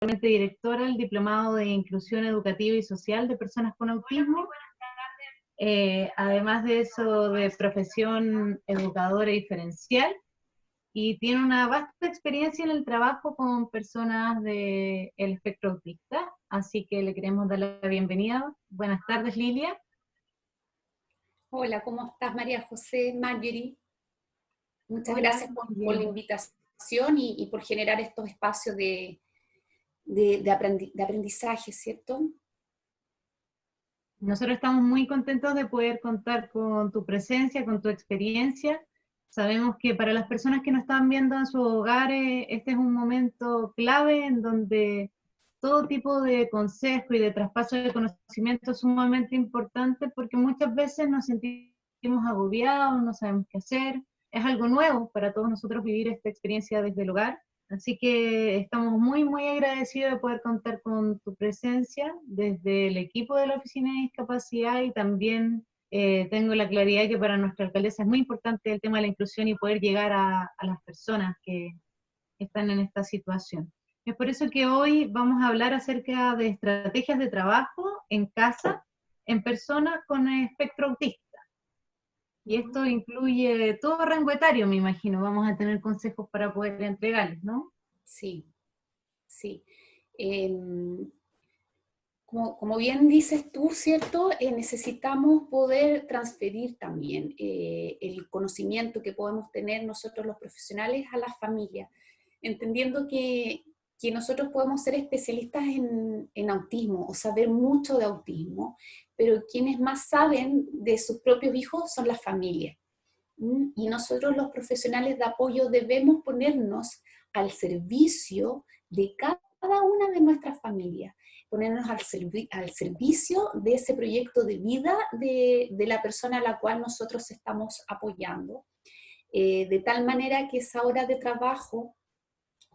actualmente directora del Diplomado de Inclusión Educativa y Social de Personas con Autismo. Además de eso, de profesión educadora diferencial, y tiene una vasta experiencia en el trabajo con personas del espectro autista, así que le queremos dar la bienvenida. Buenas tardes, Lilia. Hola, ¿cómo estás, María José? Marjorie, muchas Hola, gracias por la bien. invitación y por generar estos espacios de aprendizaje, ¿cierto? Nosotros estamos muy contentos de poder contar con tu presencia, con tu experiencia. Sabemos que para las personas que nos están viendo en sus hogares, este es un momento clave en donde todo tipo de consejo y de traspaso de conocimiento es sumamente importante, porque muchas veces nos sentimos agobiados, no sabemos qué hacer. Es algo nuevo para todos nosotros vivir esta experiencia desde el hogar. Así que estamos muy, muy agradecidos de poder contar con tu presencia desde el equipo de la Oficina de Discapacidad, y también tengo la claridad de que para nuestra alcaldesa es muy importante el tema de la inclusión y poder llegar a las personas que están en esta situación. Es por eso que hoy vamos a hablar acerca de estrategias de trabajo en casa en personas con espectro autista. Y esto incluye todo rango etario, me imagino. Vamos a tener consejos para poder entregarles, ¿no? Sí, sí. Em, como bien dices tú, ¿cierto? Necesitamos poder transferir también el conocimiento que podemos tener nosotros los profesionales a las familias, entendiendo que nosotros podemos ser especialistas en autismo o saber mucho de autismo, pero quienes más saben de sus propios hijos son las familias. Y nosotros los profesionales de apoyo debemos ponernos al servicio de cada una de nuestras familias, ponernos al servicio de ese proyecto de vida de la persona a la cual nosotros estamos apoyando, de tal manera que esa hora de trabajo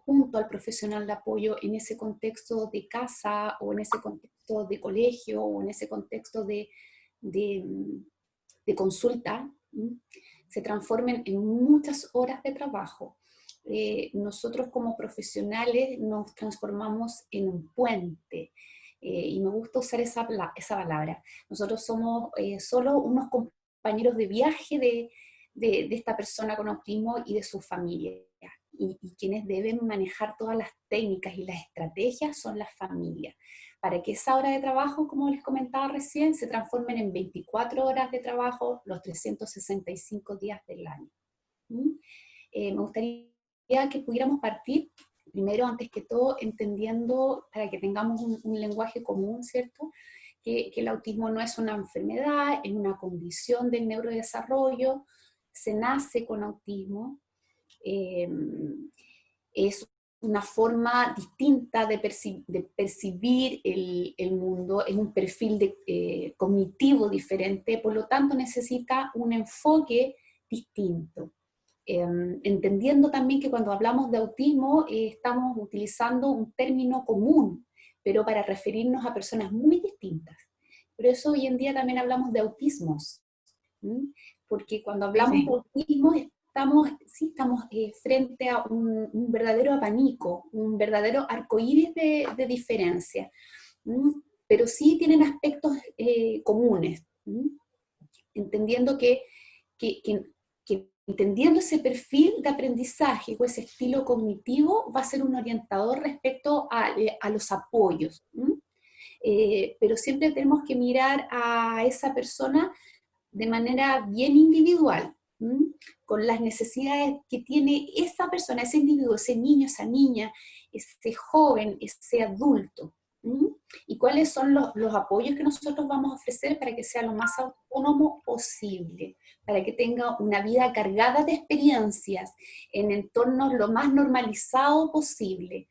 junto al profesional de apoyo en ese contexto de casa o en ese contexto de colegio o en ese contexto de, de consulta, se transformen en muchas horas de trabajo. Nosotros como profesionales nos transformamos en un puente, y me gusta usar esa palabra. Nosotros somos solo unos compañeros de viaje de esta persona con autismo y de su familia. Y quienes deben manejar todas las técnicas y las estrategias son las familias, para que esa hora de trabajo, como les comentaba recién, se transformen en 24 horas de trabajo los 365 días del año. Me gustaría que pudiéramos partir, primero, antes que todo, entendiendo, para que tengamos un lenguaje común, ¿cierto?, que el autismo no es una enfermedad, es una condición del neurodesarrollo, se nace con autismo, es una forma distinta de percibir el mundo, es un perfil cognitivo diferente, por lo tanto necesita un enfoque distinto. Entendiendo también que cuando hablamos de autismo estamos utilizando un término común, pero para referirnos a personas muy distintas. Por eso hoy en día también hablamos de autismos, porque cuando hablamos Sí. de autismo estamos frente a un verdadero abanico, un verdadero arcoíris de diferencia, pero sí tienen aspectos comunes, entendiendo que, que entendiendo ese perfil de aprendizaje o ese estilo cognitivo va a ser un orientador respecto a los apoyos. Pero siempre tenemos que mirar a esa persona de manera bien individual, con las necesidades que tiene esa persona, ese individuo, ese niño, esa niña, ese joven, ese adulto. Y cuáles son los apoyos que nosotros vamos a ofrecer para que sea lo más autónomo posible, para que tenga una vida cargada de experiencias en entornos lo más normalizado posible.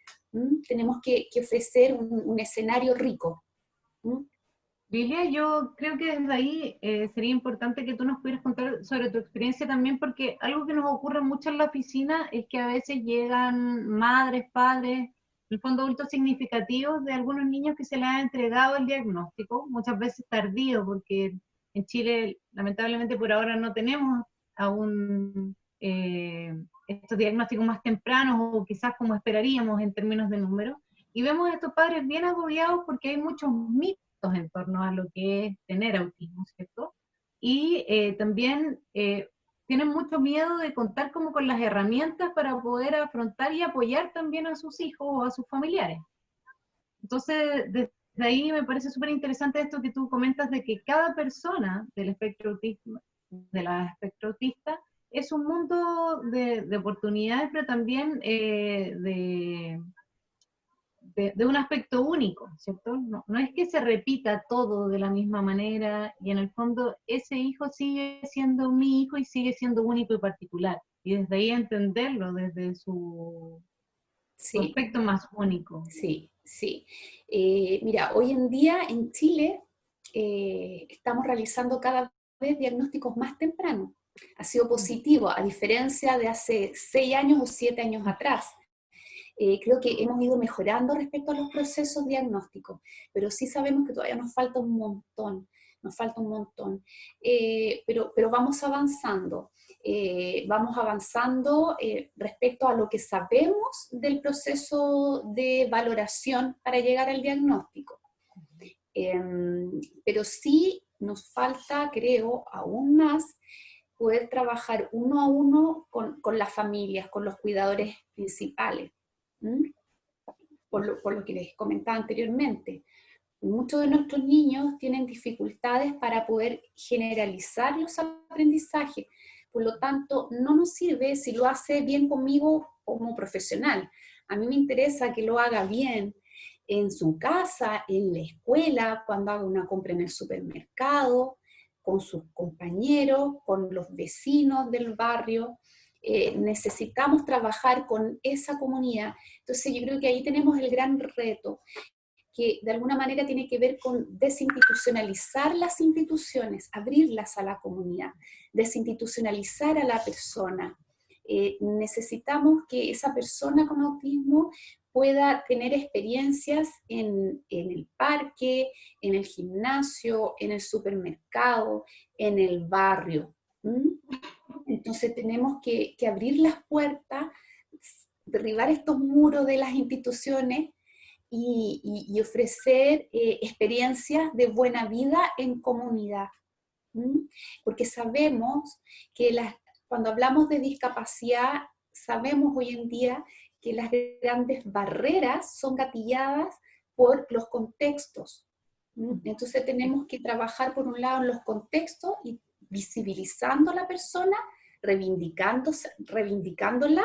Tenemos que ofrecer un escenario rico. Lilia, yo creo que desde ahí sería importante que tú nos pudieras contar sobre tu experiencia también, porque algo que nos ocurre mucho en la oficina es que a veces llegan madres, padres, en el fondo adultos significativos de algunos niños que se les ha entregado el diagnóstico, muchas veces tardío, porque en Chile lamentablemente por ahora no tenemos aún estos diagnósticos más tempranos o quizás como esperaríamos en términos de número. y vemos a estos padres bien agobiados porque hay muchos mitos en torno a lo que es tener autismo, ¿cierto? Y también tienen mucho miedo de contar como con las herramientas para poder afrontar y apoyar también a sus hijos o a sus familiares. Entonces, desde ahí me parece súper interesante esto que tú comentas de que cada persona del espectro autismo, de la espectro autista, es un mundo de oportunidades, pero también de un aspecto único, ¿cierto? No, no es que se repita todo de la misma manera y en el fondo ese hijo sigue siendo mi hijo y sigue siendo único y particular. Y desde ahí entenderlo, desde su Sí, aspecto más único. sí, sí. Mira, hoy en día en Chile estamos realizando cada vez diagnósticos más tempranos. Ha sido positivo, a diferencia de hace 6 años o 7 años atrás. Creo que hemos ido mejorando respecto a los procesos diagnósticos, pero sí sabemos que todavía nos falta un montón, nos falta un montón. Pero vamos avanzando respecto a lo que sabemos del proceso de valoración para llegar al diagnóstico. Pero sí nos falta, creo, aún más, poder trabajar uno a uno con las familias, con los cuidadores principales. ¿Mm? Por lo que les comentaba anteriormente. Muchos de nuestros niños tienen dificultades para poder generalizar los aprendizajes. Por lo tanto, no nos sirve si lo hace bien conmigo como profesional. A mí me interesa que lo haga bien en su casa, en la escuela, cuando haga una compra en el supermercado, con sus compañeros, con los vecinos del barrio. Necesitamos trabajar con esa comunidad. Entonces yo creo que ahí tenemos el gran reto, que de alguna manera tiene que ver con desinstitucionalizar las instituciones, abrirlas a la comunidad, desinstitucionalizar a la persona. Necesitamos que esa persona con autismo pueda tener experiencias en el parque, en el gimnasio, en el supermercado, en el barrio. ¿Mm? Entonces tenemos que abrir las puertas, derribar estos muros de las instituciones y ofrecer experiencias de buena vida en comunidad. ¿Mm? Porque sabemos que cuando hablamos de discapacidad, sabemos hoy en día que las grandes barreras son gatilladas por los contextos. ¿Mm? Entonces tenemos que trabajar por un lado en los contextos y visibilizando a la persona, reivindicándola,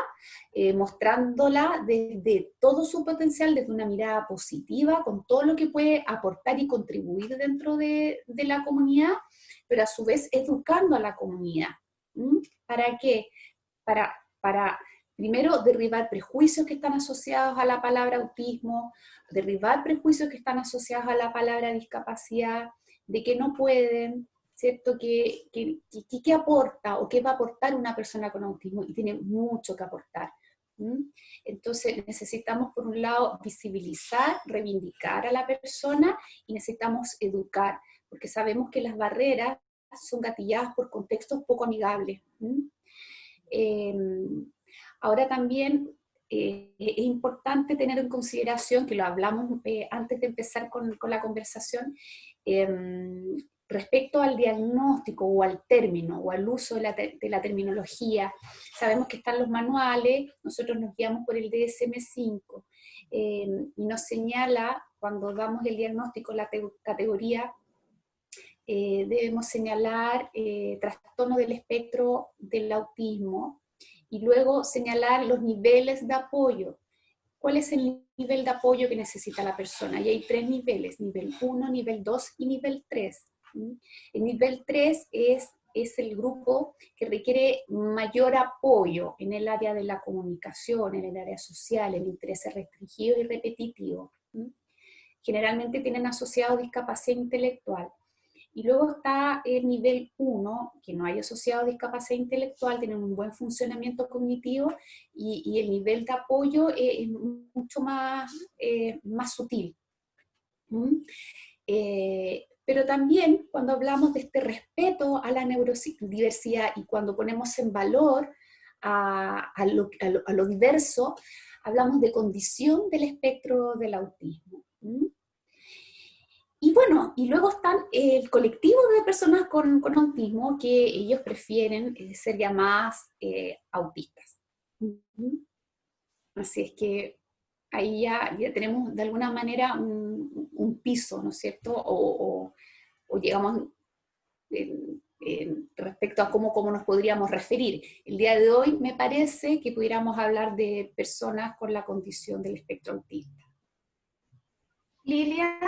mostrándola desde todo su potencial, desde una mirada positiva, con todo lo que puede aportar y contribuir dentro de la comunidad, pero a su vez educando a la comunidad. ¿Mm? ¿Para qué? Para primero derribar prejuicios que están asociados a la palabra autismo, derribar prejuicios que están asociados a la palabra discapacidad, de que no pueden, ¿cierto? ¿Qué aporta o qué va a aportar una persona con autismo? Y tiene mucho que aportar. ¿Mm? Entonces necesitamos, por un lado, visibilizar, reivindicar a la persona y necesitamos educar, porque sabemos que las barreras son gatilladas por contextos poco amigables. ¿Mm? Ahora también es importante tener en consideración, que lo hablamos antes de empezar con la conversación, respecto al diagnóstico o al término o al uso de la terminología. Sabemos que están los manuales, nosotros nos guiamos por el DSM-5 y nos señala, cuando damos el diagnóstico, la categoría, debemos señalar trastorno del espectro del autismo y luego señalar los niveles de apoyo. ¿Cuál es el nivel de apoyo que necesita la persona? Y hay 3 niveles, nivel 1, nivel 2 y nivel 3. El nivel 3 es el grupo que requiere mayor apoyo en el área de la comunicación, en el área social, el interés restringido y repetitivo. Generalmente tienen asociado discapacidad intelectual. Y luego está el nivel 1, que no hay asociado discapacidad intelectual, tienen un buen funcionamiento cognitivo y el nivel de apoyo es mucho más sutil. Pero también cuando hablamos de este respeto a la neurodiversidad y cuando ponemos en valor a lo diverso, hablamos de condición del espectro del autismo. Y bueno, y luego están el colectivo de personas con autismo, que ellos prefieren ser llamadas autistas. Así es que ahí ya tenemos de alguna manera un piso, ¿no es cierto? O llegamos respecto a cómo nos podríamos referir. El día de hoy me parece que pudiéramos hablar de personas con la condición del espectro autista. Lilia,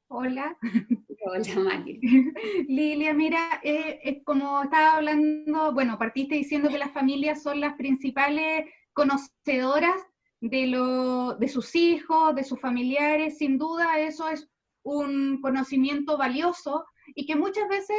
hola. Hola, Maggie. Lilia, mira, como estaba hablando, bueno, partiste diciendo que las familias son las principales conocedoras de sus hijos, de sus familiares. Sin duda eso es un conocimiento valioso y que muchas veces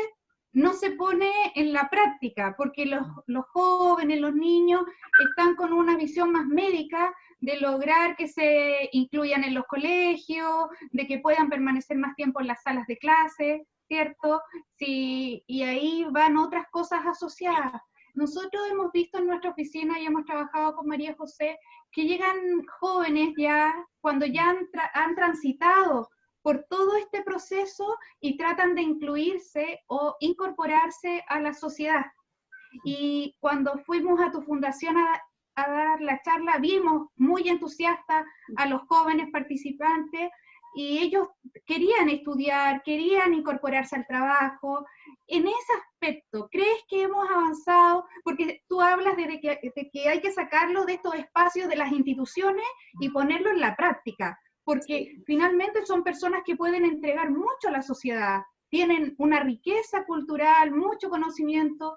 no se pone en la práctica, porque los jóvenes, los niños, están con una visión más médica de lograr que se incluyan en los colegios, de que puedan permanecer más tiempo en las salas de clase, ¿cierto? Sí, y ahí van otras cosas asociadas. Nosotros hemos visto en nuestra oficina y hemos trabajado con María José que llegan jóvenes ya, cuando ya han transitado por todo este proceso y tratan de incluirse o incorporarse a la sociedad. Y cuando fuimos a tu fundación a dar la charla, vimos muy entusiastas a los jóvenes participantes y ellos querían estudiar, querían incorporarse al trabajo. En ese aspecto, ¿crees que hemos avanzado? Porque tú hablas de que hay que sacarlo de estos espacios de las instituciones y ponerlo en la práctica, porque finalmente son personas que pueden entregar mucho a la sociedad, tienen una riqueza cultural, mucho conocimiento.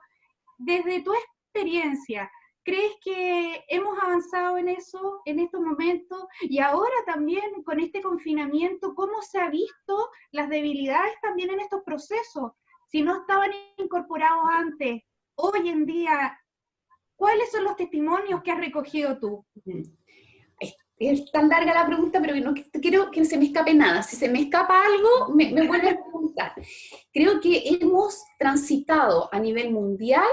Desde tu experiencia, ¿crees que hemos avanzado en eso en estos momentos? Y ahora también con este confinamiento, ¿cómo se ha visto las debilidades también en estos procesos? Si no estaban incorporados antes, hoy en día, ¿cuáles son los testimonios que has recogido tú? Es tan larga la pregunta, pero no quiero que se me escape nada. Si se me escapa algo, me vuelves a preguntar. Creo que hemos transitado a nivel mundial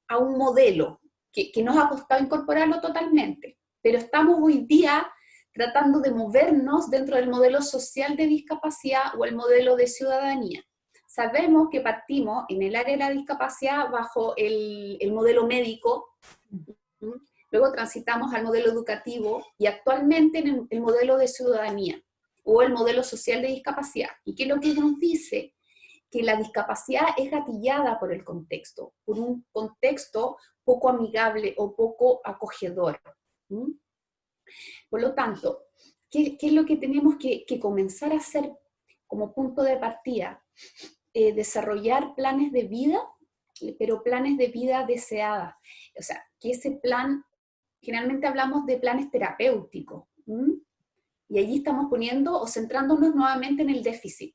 a un modelo que nos ha costado incorporarlo totalmente, pero estamos hoy día tratando de movernos dentro del modelo social de discapacidad o el modelo de ciudadanía. Sabemos que partimos en el área de la discapacidad bajo el modelo médico, luego transitamos al modelo educativo y actualmente en el modelo de ciudadanía o el modelo social de discapacidad. ¿Y qué es lo que nos dice? Que la discapacidad es gatillada por el contexto, por un contexto poco amigable o poco acogedor. Por lo tanto, ¿qué es lo que tenemos que comenzar a hacer como punto de partida? Desarrollar planes de vida, pero planes de vida deseada. O sea, que ese plan, generalmente hablamos de planes terapéuticos, y allí estamos poniendo o centrándonos nuevamente en el déficit.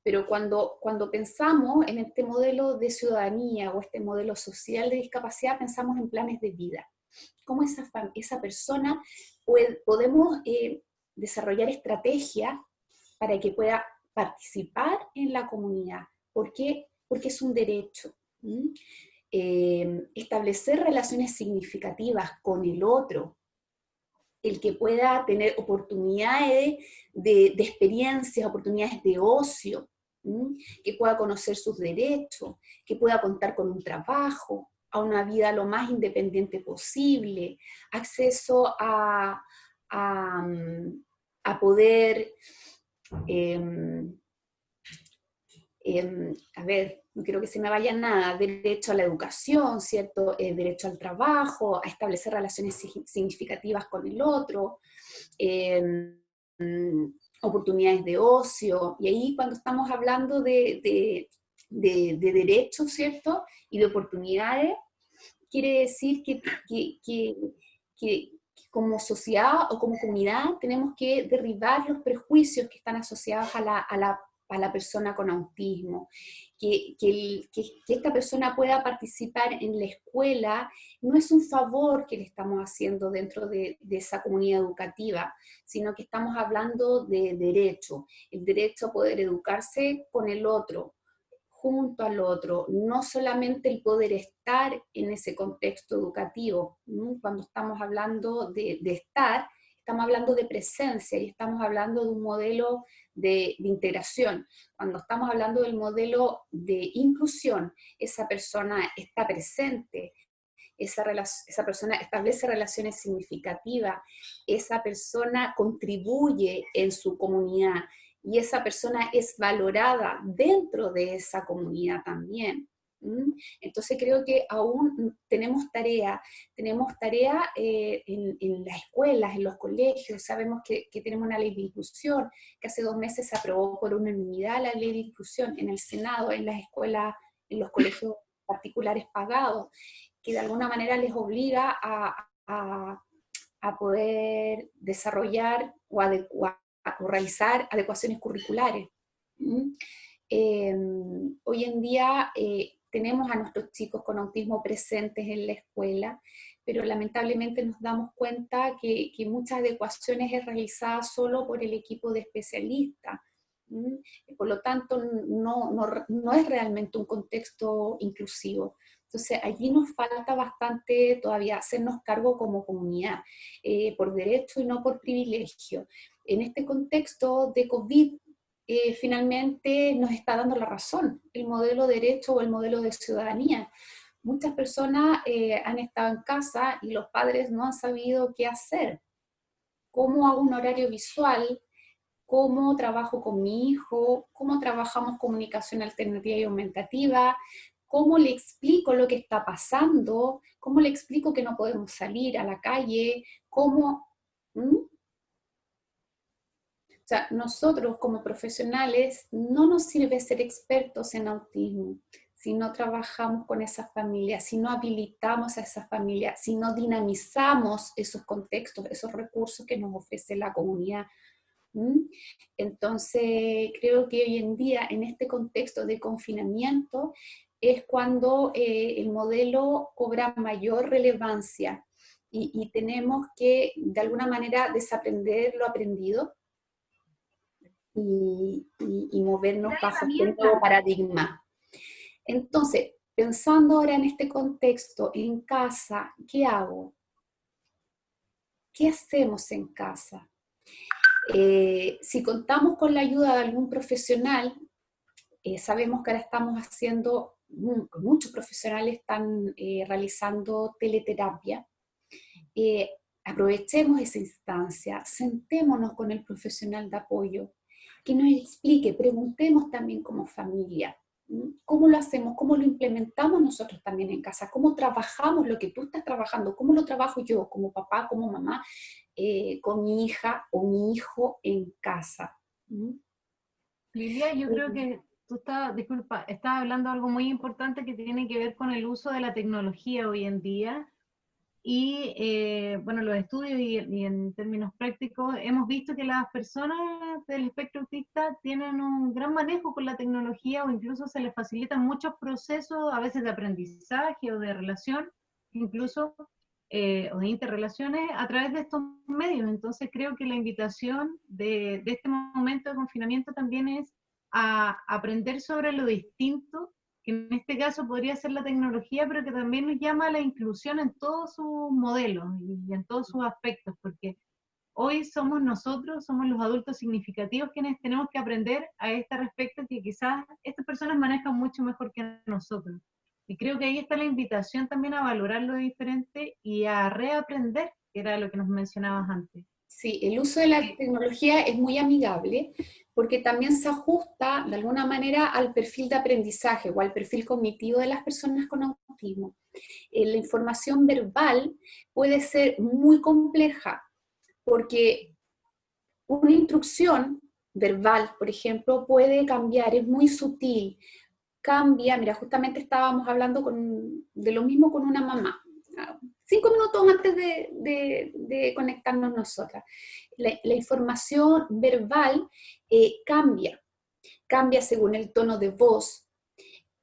Pero cuando pensamos en este modelo de ciudadanía o este modelo social de discapacidad, pensamos en planes de vida. ¿Cómo esa persona podemos desarrollar estrategias para que pueda participar en la comunidad? ¿Por qué? Porque es un derecho. Establecer relaciones significativas con el otro, el que pueda tener oportunidades de experiencias, oportunidades de ocio, que pueda conocer sus derechos, que pueda contar con un trabajo, a una vida lo más independiente posible, acceso a poder, a ver, no quiero que se me vaya nada, derecho a la educación, ¿cierto? Derecho al trabajo, a establecer relaciones significativas con el otro, oportunidades de ocio, y ahí cuando estamos hablando de derechos, ¿cierto? Y de oportunidades, quiere decir que como sociedad o como comunidad tenemos que derribar los prejuicios que están asociados a la persona con autismo, que esta persona pueda participar en la escuela no es un favor que le estamos haciendo dentro de esa comunidad educativa, sino que estamos hablando de derecho, el derecho a poder educarse con el otro, junto al otro, no solamente el poder estar en ese contexto educativo. Cuando estamos hablando de estar, estamos hablando de presencia y estamos hablando de un modelo de integración. Cuando estamos hablando del modelo de inclusión, esa persona está presente, esa persona establece relaciones significativas, esa persona contribuye en su comunidad y esa persona es valorada dentro de esa comunidad también. Entonces creo que aún tenemos tarea en las escuelas, en los colegios. Sabemos que tenemos una ley de inclusión, que hace 2 meses se aprobó por unanimidad la ley de inclusión en el Senado, en las escuelas, en los colegios particulares pagados, que de alguna manera les obliga a poder desarrollar o adecuar o realizar adecuaciones curriculares. Hoy en día tenemos a nuestros chicos con autismo presentes en la escuela, pero lamentablemente nos damos cuenta que muchas adecuaciones es realizada solo por el equipo de especialistas. Por lo tanto, no es realmente un contexto inclusivo. Entonces, allí nos falta bastante todavía hacernos cargo como comunidad, por derecho y no por privilegio. En este contexto de COVID, finalmente nos está dando la razón el modelo de derecho o el modelo de ciudadanía. Muchas personas han estado en casa y los padres no han sabido qué hacer. ¿Cómo hago un horario visual? ¿Cómo trabajo con mi hijo? ¿Cómo trabajamos comunicación alternativa y aumentativa? ¿Cómo le explico lo que está pasando? ¿Cómo le explico que no podemos salir a la calle? ¿Cómo? O sea, nosotros como profesionales no nos sirve ser expertos en autismo si no trabajamos con esa familia, si no habilitamos a esa familia, si no dinamizamos esos contextos, esos recursos que nos ofrece la comunidad. Entonces, creo que hoy en día, en este contexto de confinamiento, es cuando el modelo cobra mayor relevancia y tenemos que, de alguna manera, desaprender lo aprendido y movernos bajo este nuevo paradigma. Entonces, pensando ahora en este contexto, en casa, ¿qué hago? ¿Qué hacemos en casa? Si contamos con la ayuda de algún profesional, sabemos que ahora estamos haciendo, muchos profesionales están realizando teleterapia. Aprovechemos esa instancia, sentémonos con el profesional de apoyo, que nos explique, preguntemos también como familia, ¿cómo lo hacemos? ¿Cómo lo implementamos nosotros también en casa? ¿Cómo trabajamos lo que tú estás trabajando? ¿Cómo lo trabajo yo como papá, como mamá, con mi hija o mi hijo en casa? Lilia, yo creo que tú estás hablando de algo muy importante que tiene que ver con el uso de la tecnología hoy en día. Y bueno, los estudios y en términos prácticos hemos visto que las personas del espectro autista tienen un gran manejo con la tecnología o incluso se les facilitan muchos procesos, a veces de aprendizaje o de relación, incluso, o de interrelaciones a través de estos medios. Entonces creo que la invitación de este momento de confinamiento también es a aprender sobre lo distinto, que en este caso podría ser la tecnología, pero que también nos llama a la inclusión en todos sus modelos y en todos sus aspectos, porque hoy somos nosotros, somos los adultos significativos quienes tenemos que aprender a este respecto, que quizás estas personas manejan mucho mejor que nosotros. Y creo que ahí está la invitación también a valorar lo diferente y a reaprender, que era lo que nos mencionabas antes. Sí, el uso de la tecnología es muy amigable porque también se ajusta de alguna manera al perfil de aprendizaje o al perfil cognitivo de las personas con autismo. La información verbal puede ser muy compleja porque una instrucción verbal, por ejemplo, puede cambiar, es muy sutil, cambia. Mira, justamente estábamos hablando de lo mismo con una mamá, 5 minutos antes de conectarnos nosotras. La información verbal cambia según el tono de voz,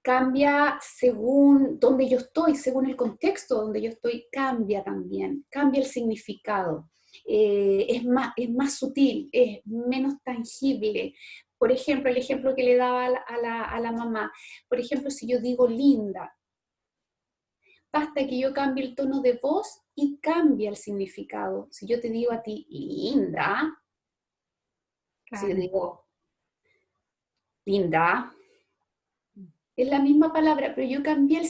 cambia según dónde yo estoy, según el contexto donde yo estoy, cambia también, cambia el significado. Es más sutil, es menos tangible, Por ejemplo, el ejemplo que le daba a la mamá, por ejemplo, si yo digo linda, basta que yo cambie el tono de voz y cambia el significado. Si yo te digo a ti linda, si yo Claro. digo linda, es la misma palabra, pero yo cambié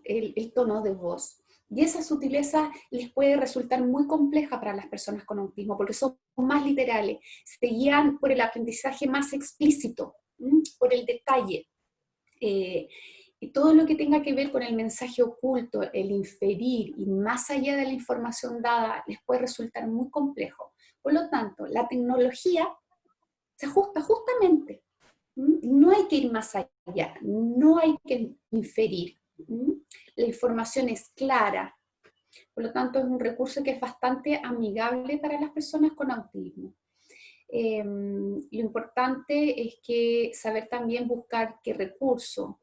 el tono de voz. Y esa sutileza les puede resultar muy compleja para las personas con autismo, porque son más literales, se guían por el aprendizaje más explícito, por el detalle. Y todo lo que tenga que ver con el mensaje oculto, el inferir y más allá de la información dada, les puede resultar muy complejo. Por lo tanto, la tecnología se ajusta justamente. No hay que ir más allá, no hay que inferir. La información es clara, por lo tanto es un recurso que es bastante amigable para las personas con autismo. Lo importante es que saber también buscar qué recurso.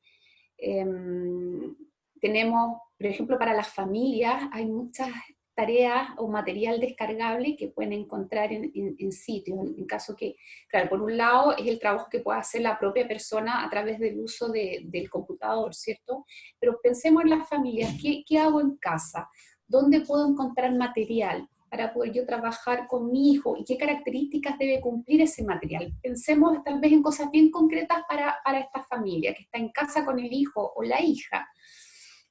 Tenemos, por ejemplo, para las familias hay muchas tareas o material descargable que pueden encontrar en sitios, en caso que, claro, por un lado es el trabajo que puede hacer la propia persona a través del uso del computador, ¿cierto? Pero pensemos en las familias, ¿qué hago en casa? ¿Dónde puedo encontrar material para poder yo trabajar con mi hijo? ¿Y qué características debe cumplir ese material? Pensemos tal vez en cosas bien concretas para esta familia, que está en casa con el hijo o la hija.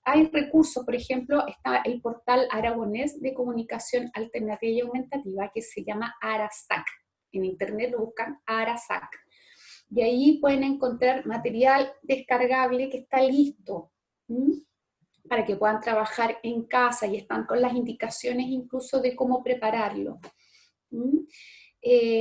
Hay recursos, por ejemplo, está el portal aragonés de comunicación alternativa y aumentativa que se llama ARASAC. En internet lo buscan ARASAC. Y ahí pueden encontrar material descargable que está listo para que puedan trabajar en casa y están con las indicaciones incluso de cómo prepararlo.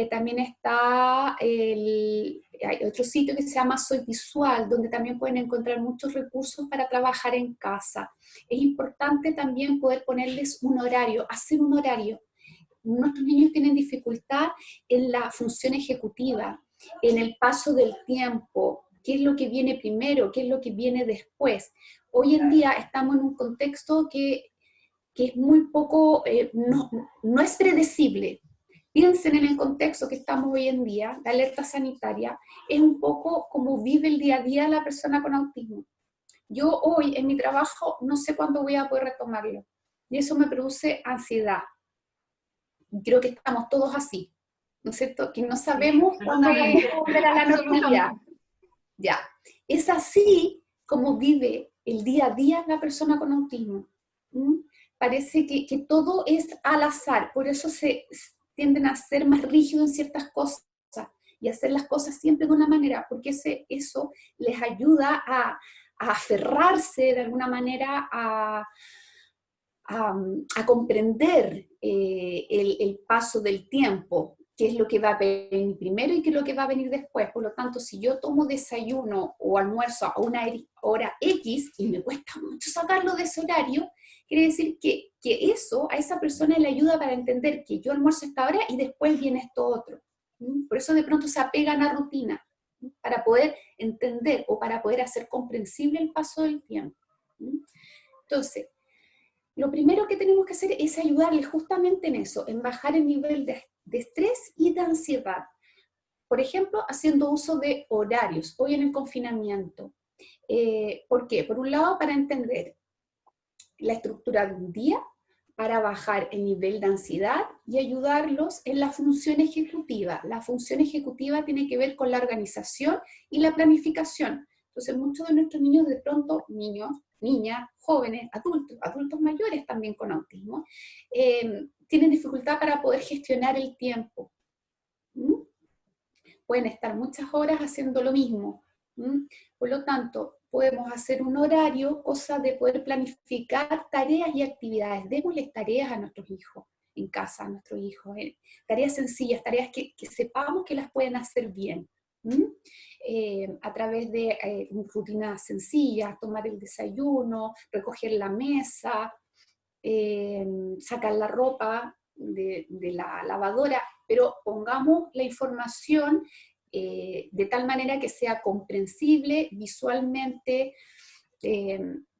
También está hay otro sitio que se llama Soy Visual, donde también pueden encontrar muchos recursos para trabajar en casa. Es importante también poder ponerles un horario, hacer un horario. Nuestros niños tienen dificultad en la función ejecutiva, en el paso del tiempo, qué es lo que viene primero, qué es lo que viene después. Hoy en día estamos en un contexto que es muy poco, no es predecible. Piensen en el contexto que estamos hoy en día, la alerta sanitaria, es un poco como vive el día a día la persona con autismo. Yo hoy en mi trabajo no sé cuándo voy a poder retomarlo, y eso me produce ansiedad. Creo que estamos todos así, ¿no es cierto? Que no sabemos cuándo vamos a volver a la normalidad. Ya, es así como vive el día a día la persona con autismo. Parece que todo es al azar, por eso se tienden a ser más rígidos en ciertas cosas y hacer las cosas siempre de una manera, porque eso les ayuda a aferrarse de alguna manera a comprender el paso del tiempo, qué es lo que va a venir primero y qué es lo que va a venir después. Por lo tanto, si yo tomo desayuno o almuerzo a una hora X y me cuesta mucho sacarlo de ese horario, quiere decir que eso a esa persona le ayuda para entender que yo almuerzo a esta hora y después viene esto otro. Por eso de pronto se apegan a rutina, para poder entender o para poder hacer comprensible el paso del tiempo. Entonces, lo primero que tenemos que hacer es ayudarles justamente en eso, en bajar el nivel de estrés y de ansiedad. Por ejemplo, haciendo uso de horarios, hoy en el confinamiento. ¿Por qué? Por un lado, para entender la estructura de un día, para bajar el nivel de ansiedad y ayudarlos en la función ejecutiva. La función ejecutiva tiene que ver con la organización y la planificación. Entonces, muchos de nuestros niños, de pronto, niños, niñas, jóvenes, adultos mayores también con autismo, tienen dificultad para poder gestionar el tiempo. Pueden estar muchas horas haciendo lo mismo. Por lo tanto, podemos hacer un horario, cosa de poder planificar tareas y actividades. Démosles tareas a nuestros hijos en casa, a nuestros hijos, tareas sencillas, tareas que sepamos que las pueden hacer bien. A través de rutinas sencillas, tomar el desayuno, recoger la mesa, sacar la ropa de la lavadora, pero pongamos la información de tal manera que sea comprensible visualmente,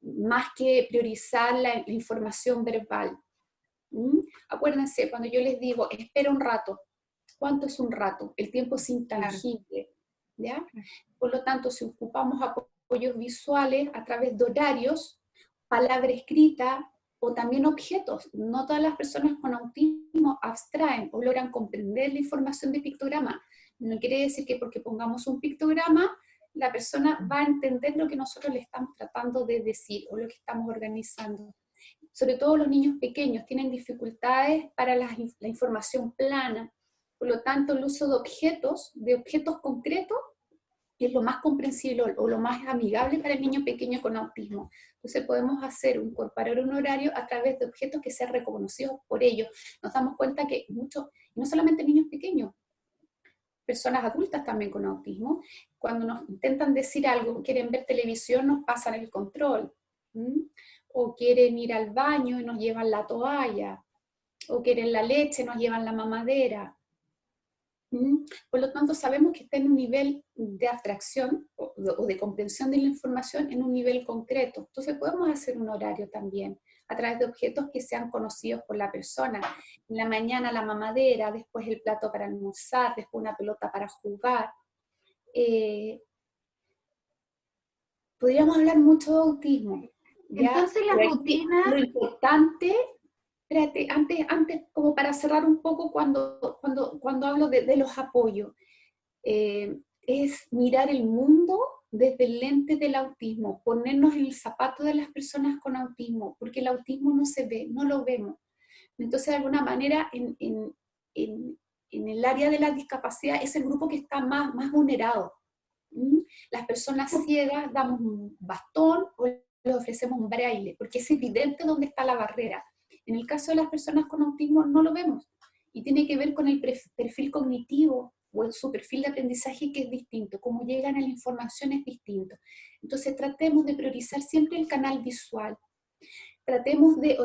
más que priorizar la información verbal. Acuérdense, cuando yo les digo, espera un rato, ¿cuánto es un rato? El tiempo es intangible. ¿ya? Por lo tanto, si ocupamos apoyos visuales a través de horarios, palabra escrita o también objetos, no todas las personas con autismo abstraen o logran comprender la información de pictograma. No quiere decir que porque pongamos un pictograma, la persona va a entender lo que nosotros le estamos tratando de decir o lo que estamos organizando. Sobre todo los niños pequeños tienen dificultades para la información plana. Por lo tanto, el uso de objetos concretos, es lo más comprensible o lo más amigable para el niño pequeño con autismo. Entonces podemos incorporar un horario a través de objetos que sean reconocidos por ellos. Nos damos cuenta que muchos, no solamente niños pequeños, personas adultas también con autismo, cuando nos intentan decir algo, quieren ver televisión, nos pasan el control, o quieren ir al baño y nos llevan la toalla, o quieren la leche, nos llevan la mamadera. Por lo tanto, sabemos que está en un nivel de abstracción o de comprensión de la información en un nivel concreto. Entonces podemos hacer un horario también a través de objetos que sean conocidos por la persona. En la mañana la mamadera, después el plato para almorzar, después una pelota para jugar. Podríamos hablar mucho de autismo, ¿ya? Entonces la rutina... Lo importante... Espérate, antes, como para cerrar un poco cuando hablo de los apoyos, es mirar el mundo desde el lente del autismo, ponernos en el zapato de las personas con autismo, porque el autismo no se ve, no lo vemos. Entonces, de alguna manera, en el área de la discapacidad es el grupo que está más vulnerado. Las personas ciegas damos un bastón o les ofrecemos un braille, porque es evidente dónde está la barrera. En el caso de las personas con autismo no lo vemos, y tiene que ver con el perfil cognitivo o su perfil de aprendizaje, que es distinto, cómo llegan a la información es distinto. Entonces tratemos de priorizar siempre el canal visual, tratemos de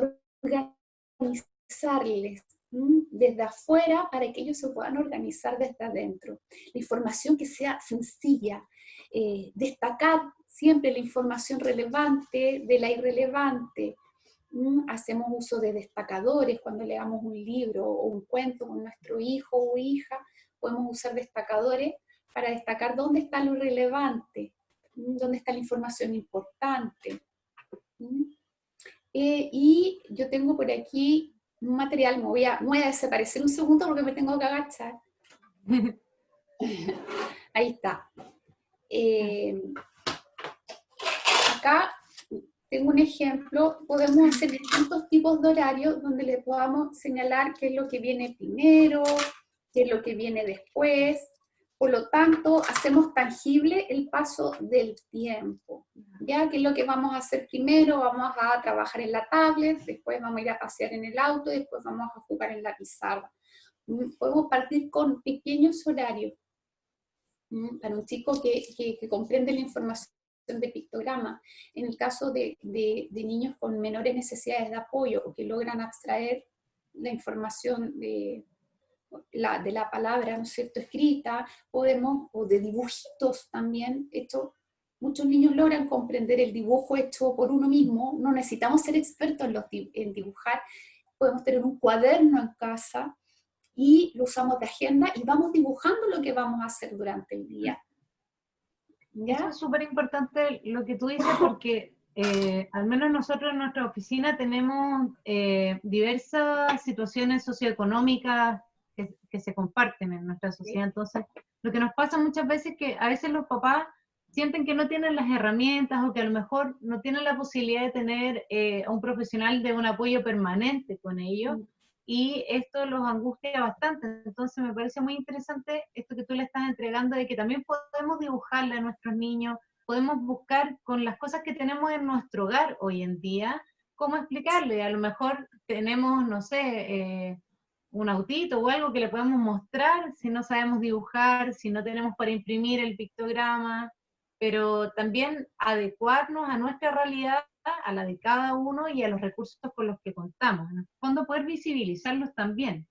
organizarles desde afuera para que ellos se puedan organizar desde adentro. La información que sea sencilla, destacar siempre la información relevante de la irrelevante. Hacemos uso de destacadores cuando leamos un libro o un cuento con nuestro hijo o hija, podemos usar destacadores para destacar dónde está lo relevante, dónde está la información importante. Y yo tengo por aquí un material, me voy a desaparecer un segundo porque me tengo que agachar. Ahí está. Acá tengo un ejemplo, podemos hacer distintos tipos de horarios donde le podamos señalar qué es lo que viene primero, qué es lo que viene después. Por lo tanto, hacemos tangible el paso del tiempo. ¿Ya? ¿Qué es lo que vamos a hacer primero? Vamos a trabajar en la tablet, después vamos a ir a pasear en el auto, después vamos a jugar en la pizarra. Podemos partir con pequeños horarios. Para un chico que comprende la información de pictograma, en el caso de niños con menores necesidades de apoyo o que logran abstraer la información de la palabra, ¿no es cierto?, escrita, o de dibujitos también, muchos niños logran comprender el dibujo hecho por uno mismo, no necesitamos ser expertos en dibujar, podemos tener un cuaderno en casa y lo usamos de agenda y vamos dibujando lo que vamos a hacer durante el día. ¿Ya? Eso es súper importante lo que tú dices, porque al menos nosotros en nuestra oficina tenemos diversas situaciones socioeconómicas que se comparten en nuestra sociedad. Entonces, lo que nos pasa muchas veces es que a veces los papás sienten que no tienen las herramientas o que a lo mejor no tienen la posibilidad de tener a un profesional de un apoyo permanente con ellos, y esto los angustia bastante. Entonces me parece muy interesante esto que tú le estás entregando, de que también podemos dibujarle a nuestros niños, podemos buscar con las cosas que tenemos en nuestro hogar hoy en día, cómo explicarle. A lo mejor tenemos, no sé, un autito o algo que le podemos mostrar si no sabemos dibujar, si no tenemos para imprimir el pictograma, pero también adecuarnos a nuestra realidad, a la de cada uno y a los recursos con los que contamos. En el fondo, poder visibilizarlos también.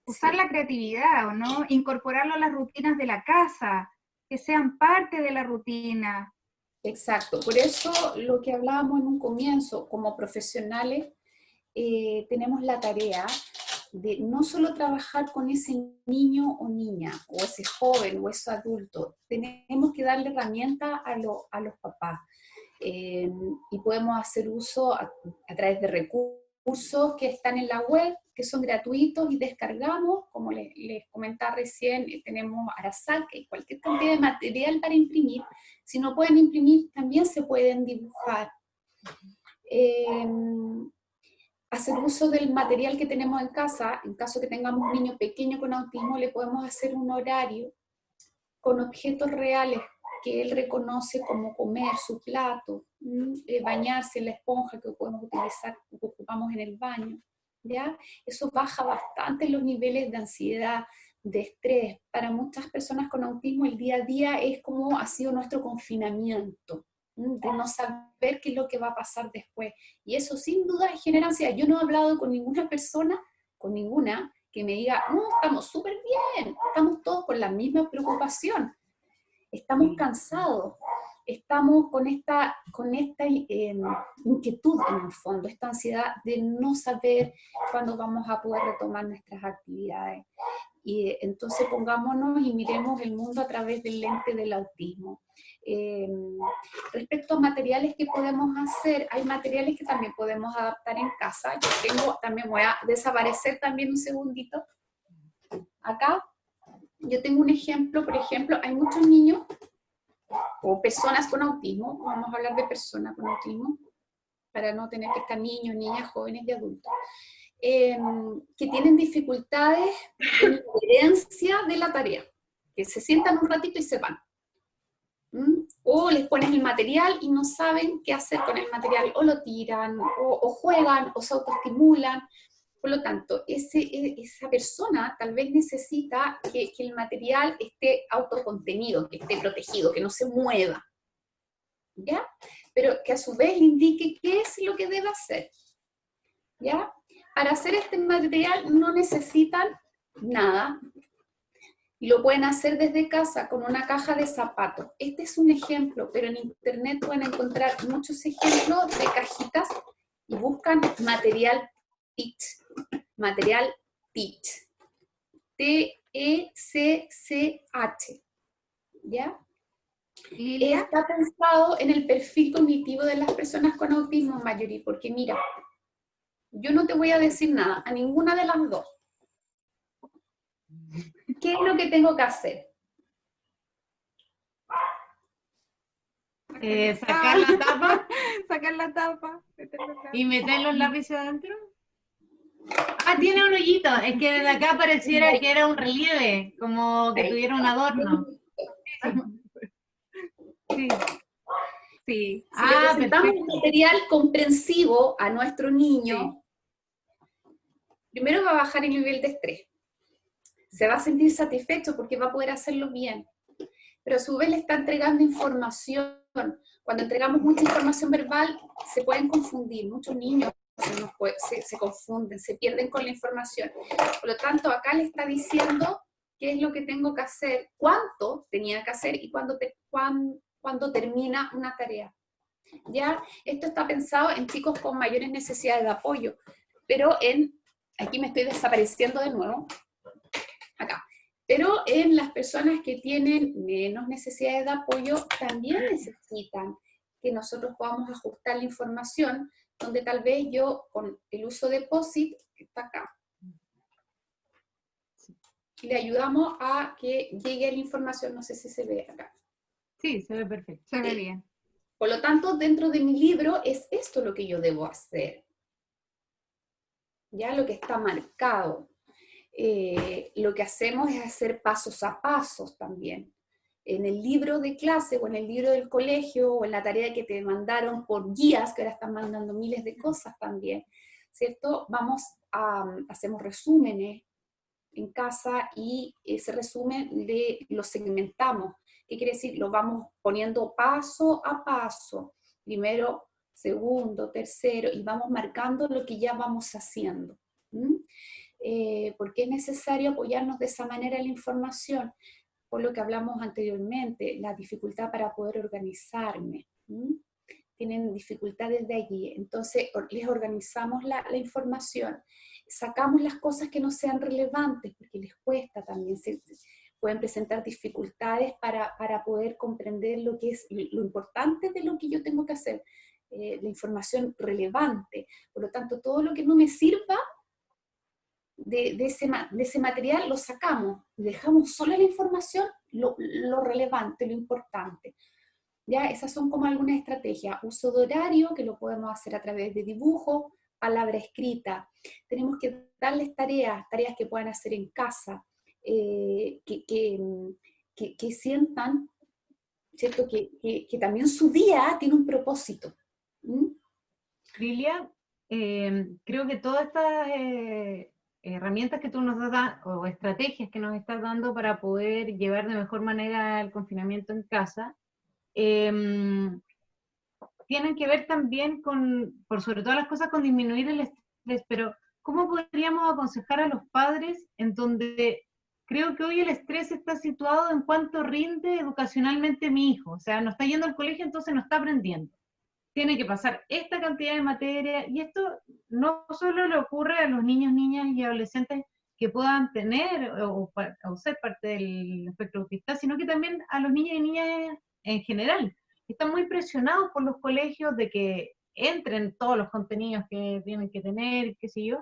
Usar la creatividad, ¿o no? Incorporarlo a las rutinas de la casa, que sean parte de la rutina. Exacto, por eso lo que hablábamos en un comienzo, como profesionales, tenemos la tarea de no solo trabajar con ese niño o niña, o ese joven o ese adulto, tenemos que darle herramientas a los papás. Y podemos hacer uso a través de recursos que están en la web, que son gratuitos y descargamos, como les comentaba recién, tenemos Arasal, que hay cualquier cantidad de material para imprimir. Si no pueden imprimir, también se pueden dibujar. Hacer uso del material que tenemos en casa, en caso que tengamos un niño pequeño con autismo, le podemos hacer un horario con objetos reales que él reconoce, como comer, su plato, bañarse en la esponja que podemos utilizar, que ocupamos en el baño, ¿ya? Eso baja bastante los niveles de ansiedad, de estrés. Para muchas personas con autismo el día a día es como ha sido nuestro confinamiento, de no saber qué es lo que va a pasar después. Y eso sin duda genera ansiedad. Yo no he hablado con ninguna persona, que me diga, no, estamos súper bien, estamos todos con la misma preocupación, estamos cansados, estamos con esta inquietud en el fondo, esta ansiedad de no saber cuándo vamos a poder retomar nuestras actividades. Y entonces pongámonos y miremos el mundo a través del lente del autismo. Respecto a materiales que podemos hacer, hay materiales que también podemos adaptar en casa. También voy a desaparecer también un segundito. Acá yo tengo un ejemplo, por ejemplo, hay muchos niños o personas con autismo, vamos a hablar de personas con autismo, para no tener que estar niños, niñas, jóvenes y adultos, que tienen dificultades en coherencia de la tarea, que se sientan un ratito y se van. O les pones el material y no saben qué hacer con el material, o lo tiran, o juegan, o se autoestimulan. Por lo tanto, esa persona tal vez necesita que el material esté autocontenido, que esté protegido, que no se mueva, ¿ya? Pero que a su vez le indique qué es lo que debe hacer, ¿ya? Para hacer este material no necesitan nada, y lo pueden hacer desde casa con una caja de zapatos. Este es un ejemplo, pero en internet pueden encontrar muchos ejemplos de cajitas y buscan material Teach, material Teach, T-E-C-C-H, ¿ya? Lilia, Está pensado en el perfil cognitivo de las personas con autismo, Mayuri, porque mira, yo no te voy a decir nada, a ninguna de las dos. ¿Qué es lo que tengo que hacer? Sacar la tapa sacar la tapa, y meter los lápices adentro. Ah, tiene un hoyito. Es que desde acá pareciera que era un relieve, como que tuviera un adorno. Sí. Sí. Si le presentamos un material comprensivo a nuestro niño, primero va a bajar el nivel de estrés. Se va a sentir satisfecho porque va a poder hacerlo bien. Pero a su vez le está entregando información. Cuando entregamos mucha información verbal, se pueden confundir. Muchos niños se confunden, se pierden con la información. Por lo tanto, acá le está diciendo qué es lo que tengo que hacer, cuánto tenía que hacer y cuándo termina una tarea. Ya, esto está pensado en chicos con mayores necesidades de apoyo, pero aquí me estoy desapareciendo de nuevo, acá, pero en las personas que tienen menos necesidades de apoyo también necesitan que nosotros podamos ajustar la información, donde tal vez yo con el uso de POSIT, que está acá, le ayudamos a que llegue la información, no sé si se ve acá. Sí, se ve perfecto. Se ve bien. Por lo tanto, dentro de mi libro es esto lo que yo debo hacer. Ya lo que está marcado. Lo que hacemos es hacer pasos a pasos también. En el libro de clase o en el libro del colegio o en la tarea que te mandaron por guías, que ahora están mandando miles de cosas también, ¿cierto? Hacemos resúmenes en casa y ese resumen lo segmentamos. ¿Qué quiere decir? Lo vamos poniendo paso a paso. Primero, segundo, tercero, y vamos marcando lo que ya vamos haciendo. Porque es necesario apoyarnos de esa manera en la información, por lo que hablamos anteriormente, la dificultad para poder organizarme. Tienen dificultades de allí, entonces les organizamos la información sacamos las cosas que no sean relevantes, porque les cuesta también, pueden presentar dificultades para poder comprender lo que es lo importante de lo que yo tengo que hacer, la información relevante. Por lo tanto, todo lo que no me sirva de ese material lo sacamos, dejamos solo la información, lo relevante, lo importante. ¿Ya? Esas son como algunas estrategias. Uso de horario, que lo podemos hacer a través de dibujo, palabra escrita. Tenemos que darles tareas que puedan hacer en casa, que sientan, ¿cierto? Que también su día tiene un propósito. ¿Mm? Lilia, creo que todas estas herramientas que tú nos das, o estrategias que nos estás dando para poder llevar de mejor manera el confinamiento en casa, tienen que ver también con, por sobre todas las cosas, con disminuir el estrés, pero ¿cómo podríamos aconsejar a los padres en donde creo que hoy el estrés está situado en cuánto rinde educacionalmente mi hijo? O sea, no está yendo al colegio, entonces no está aprendiendo. Tiene que pasar esta cantidad de materia, y esto no solo le ocurre a los niños, niñas y adolescentes que puedan tener o ser parte del espectro autista, sino que también a los niños y niñas en general. Están muy presionados por los colegios de que entren todos los contenidos que tienen que tener, qué sé yo.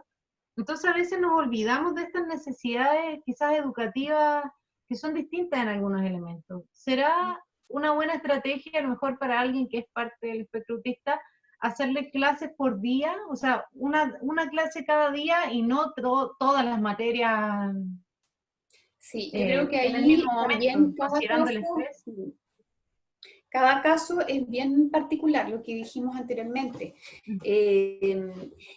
Entonces a veces nos olvidamos de estas necesidades quizás educativas que son distintas en algunos elementos. ¿Será una buena estrategia, a lo mejor para alguien que es parte del espectro autista, hacerle clases por día? O sea, una clase cada día y no todas las materias Sí, yo creo que en el ahí mismo también momento, considerando el estrés. cada caso es bien particular, lo que dijimos anteriormente.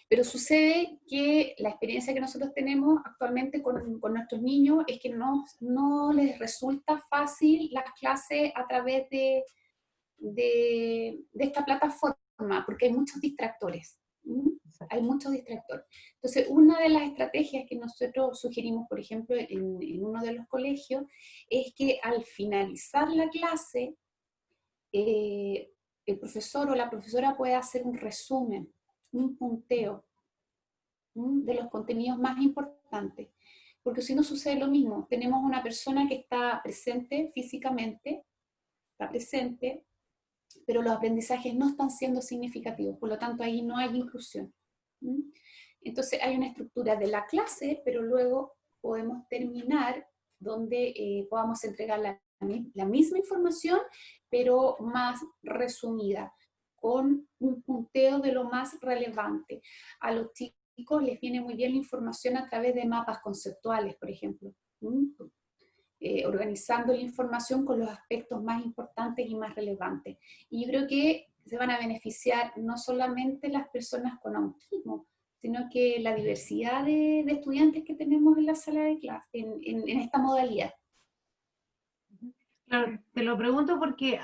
Pero sucede que la experiencia que nosotros tenemos actualmente con nuestros niños es que no les resulta fácil las clases a través de esta plataforma, porque hay muchos distractores. Hay muchos distractores. Entonces, una de las estrategias que nosotros sugerimos, por ejemplo, en uno de los colegios, es que al finalizar la clase, el profesor o la profesora puede hacer un resumen, un punteo de los contenidos más importantes. Porque si no sucede lo mismo, tenemos una persona que está presente físicamente, está presente, pero los aprendizajes no están siendo significativos, por lo tanto ahí no hay inclusión. Entonces hay una estructura de la clase, pero luego podemos terminar donde podamos entregar la misma información, pero más resumida, con un punteo de lo más relevante. A los chicos les viene muy bien la información a través de mapas conceptuales, por ejemplo. Organizando la información con los aspectos más importantes y más relevantes. Y yo creo que se van a beneficiar no solamente las personas con autismo, sino que la diversidad de estudiantes que tenemos en la sala de clase, en esta modalidad. Claro, te lo pregunto porque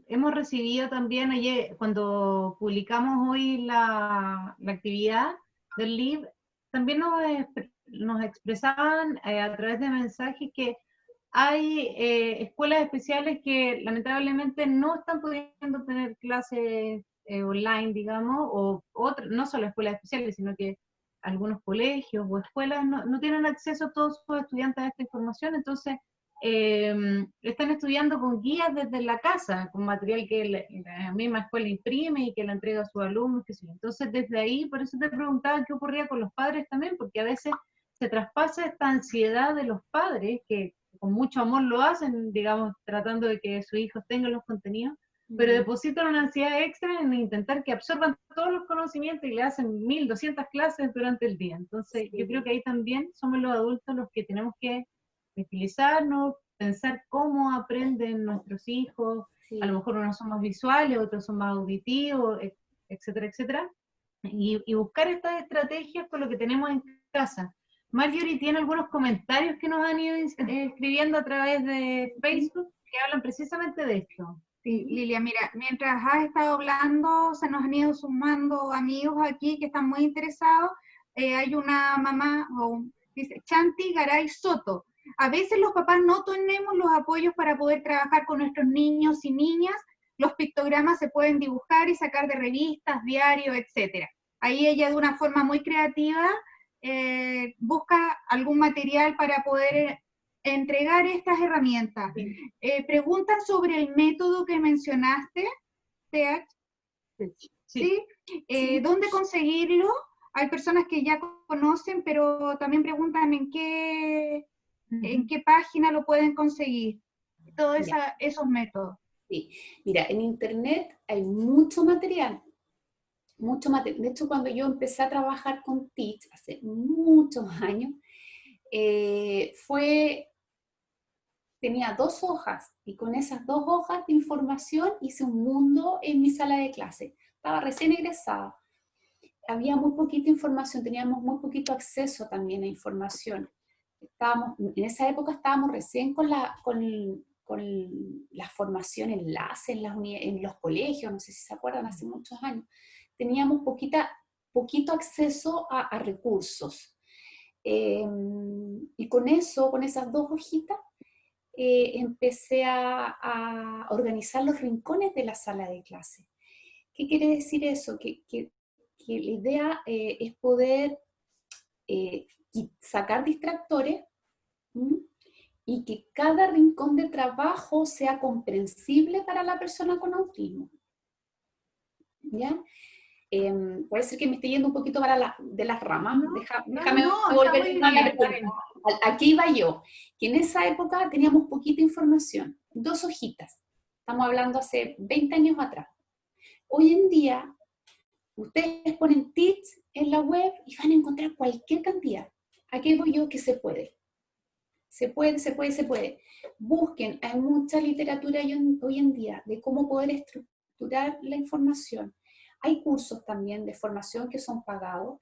hemos recibido también, ayer, cuando publicamos hoy la actividad del LIB, también nos expresaban a través de mensajes que hay escuelas especiales que lamentablemente no están pudiendo tener clases online, digamos, o no solo escuelas especiales, sino que algunos colegios o escuelas no tienen acceso a todos sus estudiantes a esta información. Entonces están estudiando con guías desde la casa, con material que la misma escuela imprime y que la entrega a sus alumnos, qué sé yo. Entonces desde ahí, por eso te preguntaba qué ocurría con los padres también, porque a veces se traspasa esta ansiedad de los padres, que con mucho amor lo hacen, digamos, tratando de que sus hijos tengan los contenidos, pero depositan una ansiedad extra en intentar que absorban todos los conocimientos y le hacen 1200 clases durante el día. Entonces yo creo que ahí también somos los adultos los que tenemos que utilizarnos, pensar cómo aprenden nuestros hijos. A lo mejor unos son más visuales, otros son más auditivos, etcétera, etcétera, y buscar estas estrategias con lo que tenemos en casa. Marjorie tiene algunos comentarios que nos han ido escribiendo a través de Facebook que hablan precisamente de esto. Sí, Lilia, mira, mientras has estado hablando, se nos han ido sumando amigos aquí que están muy interesados. Hay una mamá, dice, Chanti Garay Soto. A veces los papás no tenemos los apoyos para poder trabajar con nuestros niños y niñas. Los pictogramas se pueden dibujar y sacar de revistas, diarios, etc. Ahí ella de una forma muy creativa busca algún material para poder entregar estas herramientas. Sí. Preguntan sobre el método que mencionaste, TH. ¿Sí? Sí. ¿Dónde conseguirlo? Hay personas que ya conocen, pero también preguntan en qué página lo pueden conseguir. Todos esos métodos. Sí. Mira, en internet hay mucho material. Mucho material. De hecho, cuando yo empecé a trabajar con Teach, hace muchos años, tenía 2 hojas, y con esas 2 hojas de información hice un mundo en mi sala de clase. Estaba recién egresada. Había muy poquita información, teníamos muy poquito acceso también a información. En esa época estábamos recién con la formación enlace en los colegios, no sé si se acuerdan, hace muchos años. Teníamos poquito acceso a recursos. Y con esas 2 hojitas, empecé a organizar los rincones de la sala de clase. ¿Qué quiere decir eso? Que la idea es poder sacar distractores, y que cada rincón de trabajo sea comprensible para la persona con autismo. ¿Ya? Puede ser que me esté yendo un poquito de las ramas. Déjame volver a la pregunta. Aquí iba yo, que en esa época teníamos poquita información, 2 hojitas. Estamos hablando hace 20 años atrás. Hoy en día, ustedes ponen tips en la web y van a encontrar cualquier cantidad. ¿A qué voy yo? Que se puede. Se puede. Busquen, hay mucha literatura hoy en día de cómo poder estructurar la información. Hay cursos también de formación que son pagados,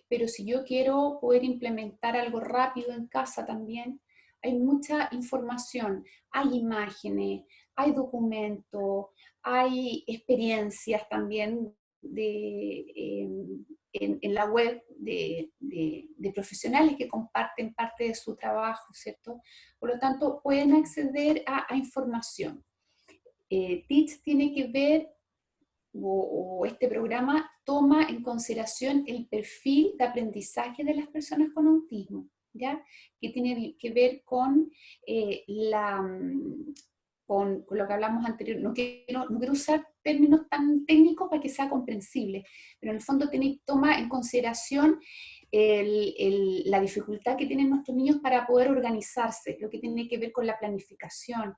pero si yo quiero poder implementar algo rápido en casa también, hay mucha información, hay imágenes, hay documentos, hay experiencias también en la web de profesionales que comparten parte de su trabajo, ¿cierto? Por lo tanto, pueden acceder a información. Teach tiene que ver, o este programa toma en consideración el perfil de aprendizaje de las personas con autismo, ¿ya? Que tiene que ver con con lo que hablamos anterior. No quiero usar términos tan técnicos para que sea comprensible, pero en el fondo toma en consideración la dificultad que tienen nuestros niños para poder organizarse, lo que tiene que ver con la planificación,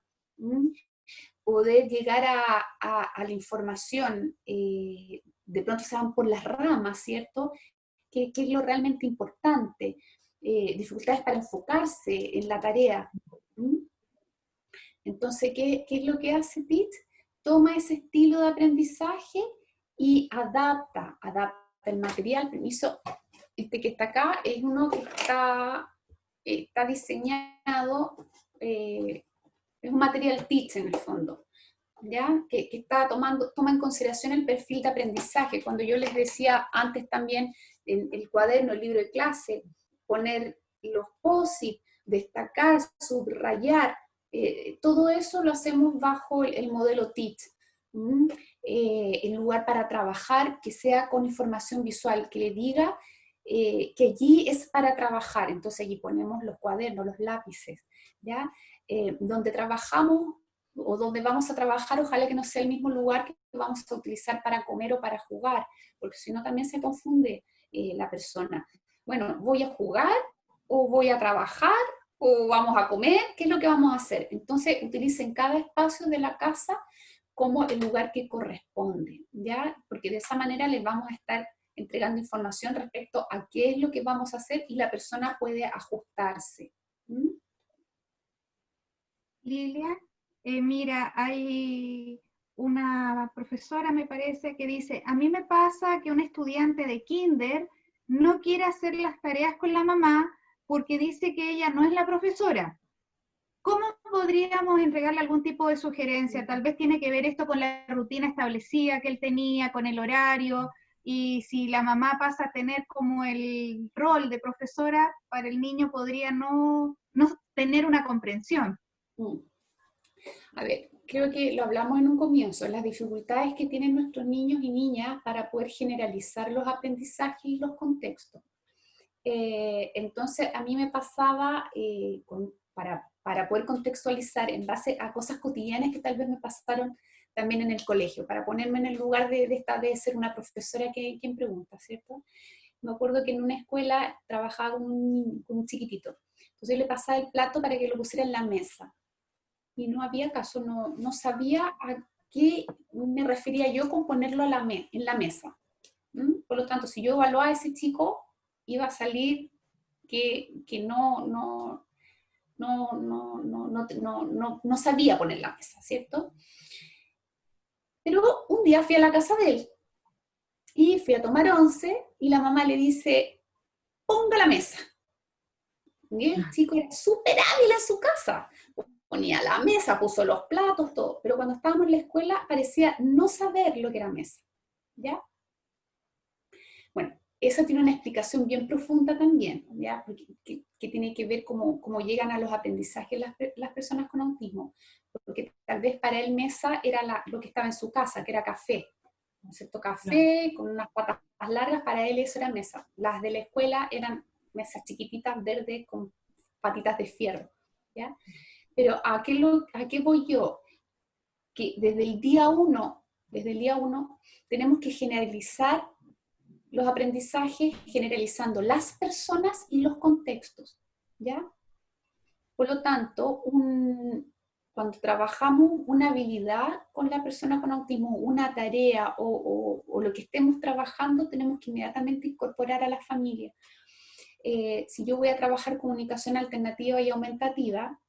poder llegar a la información, de pronto se van por las ramas, ¿cierto? ¿Qué es lo realmente importante? Dificultades para enfocarse en la tarea. Entonces, ¿qué es lo que hace Teach? Toma ese estilo de aprendizaje y adapta el material. Permiso, este que está acá es uno que está diseñado, es un material Teach en el fondo, ¿ya? Que toma en consideración el perfil de aprendizaje. Cuando yo les decía antes también, en el cuaderno, el libro de clase, poner los post-it, destacar, subrayar, todo eso lo hacemos bajo el modelo Teach. El lugar para trabajar que sea con información visual, que le diga que allí es para trabajar. Entonces allí ponemos los cuadernos, los lápices, ¿ya? Donde trabajamos o donde vamos a trabajar, ojalá que no sea el mismo lugar que vamos a utilizar para comer o para jugar, porque si no también se confunde la persona. Bueno, ¿voy a jugar o voy a trabajar o vamos a comer? ¿Qué es lo que vamos a hacer? Entonces utilicen cada espacio de la casa como el lugar que corresponde, ¿ya? Porque de esa manera les vamos a estar entregando información respecto a qué es lo que vamos a hacer y la persona puede ajustarse. Lilia, mira, hay una profesora, me parece, que dice, a mí me pasa que un estudiante de kinder no quiere hacer las tareas con la mamá porque dice que ella no es la profesora. ¿Cómo podríamos entregarle algún tipo de sugerencia? Tal vez tiene que ver esto con la rutina establecida que él tenía, con el horario, y si la mamá pasa a tener como el rol de profesora, para el niño podría no tener una comprensión. A ver, creo que lo hablamos en un comienzo, las dificultades que tienen nuestros niños y niñas para poder generalizar los aprendizajes y los contextos. Entonces, a mí me pasaba, para poder contextualizar en base a cosas cotidianas que tal vez me pasaron también en el colegio, para ponerme en el lugar de ser una profesora quien pregunta, ¿cierto? Me acuerdo que en una escuela trabajaba con un chiquitito, entonces le pasaba el plato para que lo pusiera en la mesa, y no había caso, no sabía a qué me refería yo con ponerlo en la mesa. Por lo tanto, si yo evaluaba a ese chico, iba a salir que no sabía poner la mesa, ¿cierto? Pero un día fui a la casa de él y fui a tomar once y la mamá le dice, ponga la mesa. Y el chico era súper hábil en su casa. Ponía la mesa, puso los platos, todo. Pero cuando estábamos en la escuela parecía no saber lo que era mesa. ¿Ya? Bueno, eso tiene una explicación bien profunda también, ¿ya? Porque, que tiene que ver cómo llegan a los aprendizajes las personas con autismo. Porque tal vez para él mesa era lo que estaba en su casa, que era café. ¿No es cierto? Café con unas patas largas, para él eso era mesa. Las de la escuela eran mesas chiquititas, verdes, con patitas de fierro, ¿ya? Pero ¿a qué voy yo? Que desde el día uno, tenemos que generalizar los aprendizajes, generalizando las personas y los contextos, ¿ya? Por lo tanto, cuando trabajamos una habilidad con la persona con autismo, una tarea o lo que estemos trabajando, tenemos que inmediatamente incorporar a la familia. Si yo voy a trabajar comunicación alternativa y aumentativa,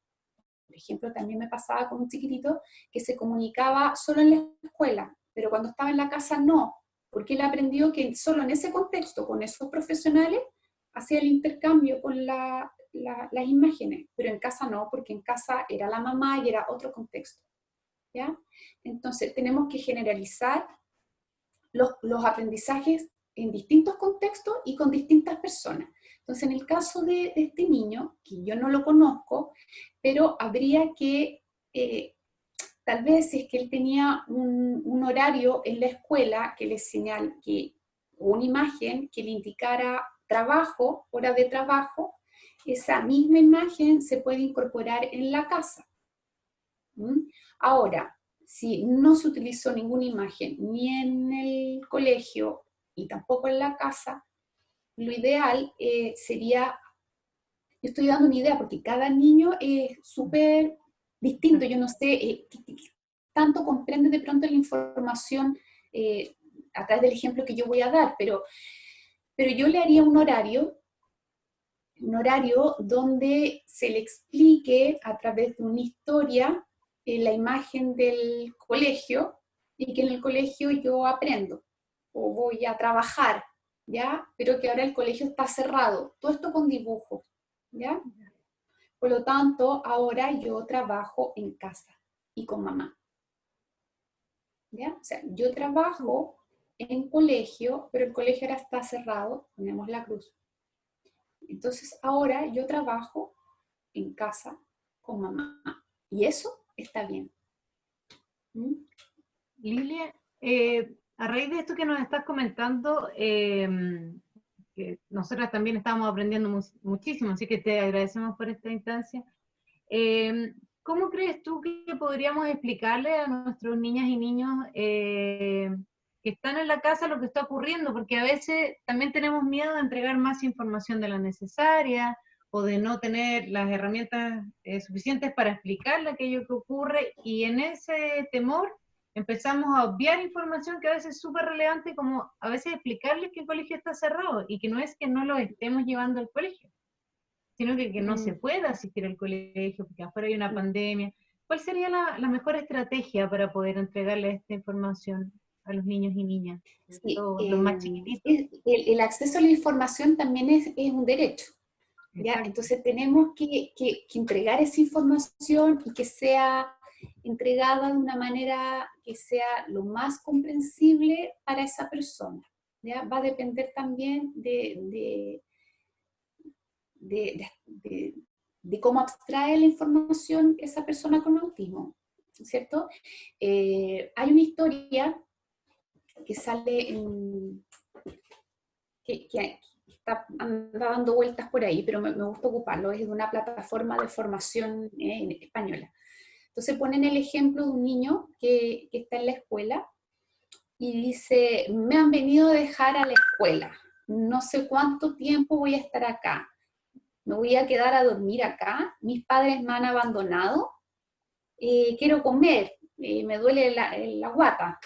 por ejemplo, también me pasaba con un chiquitito que se comunicaba solo en la escuela, pero cuando estaba en la casa no, porque él aprendió que solo en ese contexto, con esos profesionales, hacía el intercambio con las imágenes, pero en casa no, porque en casa era la mamá y era otro contexto, ¿ya? Entonces tenemos que generalizar los aprendizajes en distintos contextos y con distintas personas. Entonces, en el caso de este niño, que yo no lo conozco, pero habría que, tal vez si es que él tenía un horario en la escuela que le señal, o una imagen que le indicara trabajo, hora de trabajo, esa misma imagen se puede incorporar en la casa. Ahora, si no se utilizó ninguna imagen ni en el colegio y tampoco en la casa, lo ideal sería, yo estoy dando una idea porque cada niño es súper distinto, yo no sé qué tanto comprende de pronto la información a través del ejemplo que yo voy a dar, pero yo le haría un horario donde se le explique a través de una historia la imagen del colegio, y que en el colegio yo aprendo o voy a trabajar, ¿ya? Pero que ahora el colegio está cerrado, todo esto con dibujos, ¿ya? Por lo tanto, ahora yo trabajo en casa y con mamá, ¿ya? O sea, yo trabajo en colegio, pero el colegio ahora está cerrado, ponemos la cruz. Entonces ahora yo trabajo en casa con mamá. Y eso está bien. Lilia, a raíz de esto que nos estás comentando, que nosotras también estamos aprendiendo muchísimo, así que te agradecemos por esta instancia. ¿Cómo crees tú que podríamos explicarle a nuestros niñas y niños que están en la casa lo que está ocurriendo? Porque a veces también tenemos miedo de entregar más información de la necesaria, o de no tener las herramientas suficientes para explicarle aquello que ocurre, y en ese temor empezamos a obviar información que a veces es súper relevante, como a veces explicarles que el colegio está cerrado, y que no es que no lo estemos llevando al colegio, sino que no se pueda asistir al colegio porque afuera hay una pandemia. ¿Cuál sería la mejor estrategia para poder entregarle esta información a los niños y niñas, sobre Sí, todo los más chiquititos? el acceso a la información también es un derecho, ¿ya? Exacto. Entonces tenemos que entregar esa información y que sea entregada de una manera que sea lo más comprensible para esa persona, ¿ya? Va a depender también de cómo abstrae la información esa persona con autismo. ¿cierto? Hay una historia que sale que anda dando vueltas por ahí, pero me gusta ocuparlo, es de una plataforma de formación española. Entonces ponen el ejemplo de un niño que está en la escuela y dice, me han venido a dejar a la escuela, no sé cuánto tiempo voy a estar acá, me voy a quedar a dormir acá, mis padres me han abandonado, quiero comer, me duele la guata,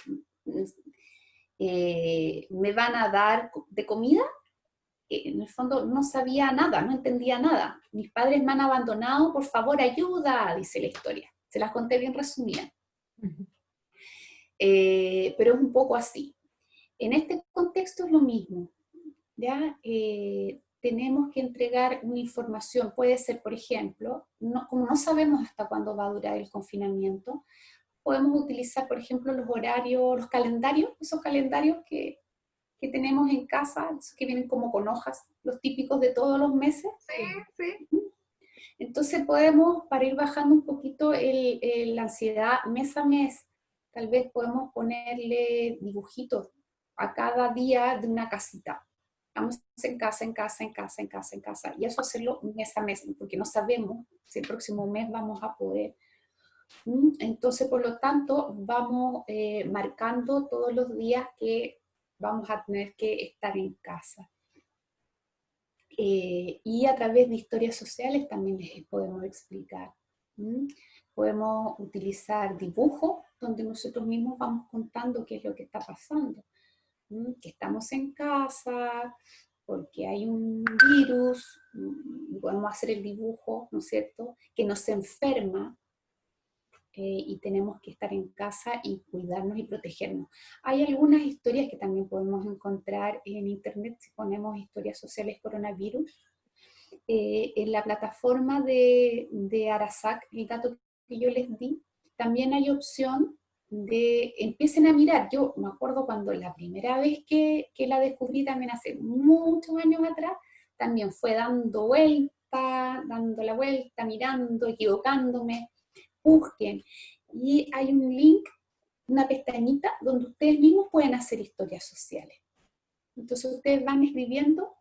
me van a dar de comida. En el fondo no sabía nada, no entendía nada. Mis padres me han abandonado, por favor ayuda, dice la historia. Se las conté bien resumida. Pero es un poco así. En este contexto es lo mismo, ¿ya? Tenemos que entregar una información, puede ser, por ejemplo, como no sabemos hasta cuándo va a durar el confinamiento, podemos utilizar, por ejemplo, los horarios, los calendarios, esos calendarios que tenemos en casa, esos que vienen como con hojas, los típicos de todos los meses. Sí, sí. Entonces podemos, para ir bajando un poquito la ansiedad mes a mes, tal vez podemos ponerle dibujitos a cada día de una casita. Estamos en casa, en casa, en casa, en casa, en casa. Y eso hacerlo mes a mes, porque no sabemos si el próximo mes vamos a poder. Entonces, por lo tanto, vamos marcando todos los días que vamos a tener que estar en casa. Y a través de historias sociales también les podemos explicar. Podemos utilizar dibujos donde nosotros mismos vamos contando qué es lo que está pasando. Que estamos en casa, porque hay un virus, podemos hacer el dibujo, ¿no es cierto?, que nos enferma, y tenemos que estar en casa y cuidarnos y protegernos. Hay algunas historias que también podemos encontrar en internet si ponemos historias sociales coronavirus. En la plataforma de Arasac, el dato que yo les di, también hay opción de empiecen a mirar. Yo me acuerdo cuando la primera vez que la descubrí, también hace muchos años atrás, también fue dando la vuelta, mirando, equivocándome. Busquen. Y hay un link, una pestañita, donde ustedes mismos pueden hacer historias sociales. Entonces ustedes van escribiendo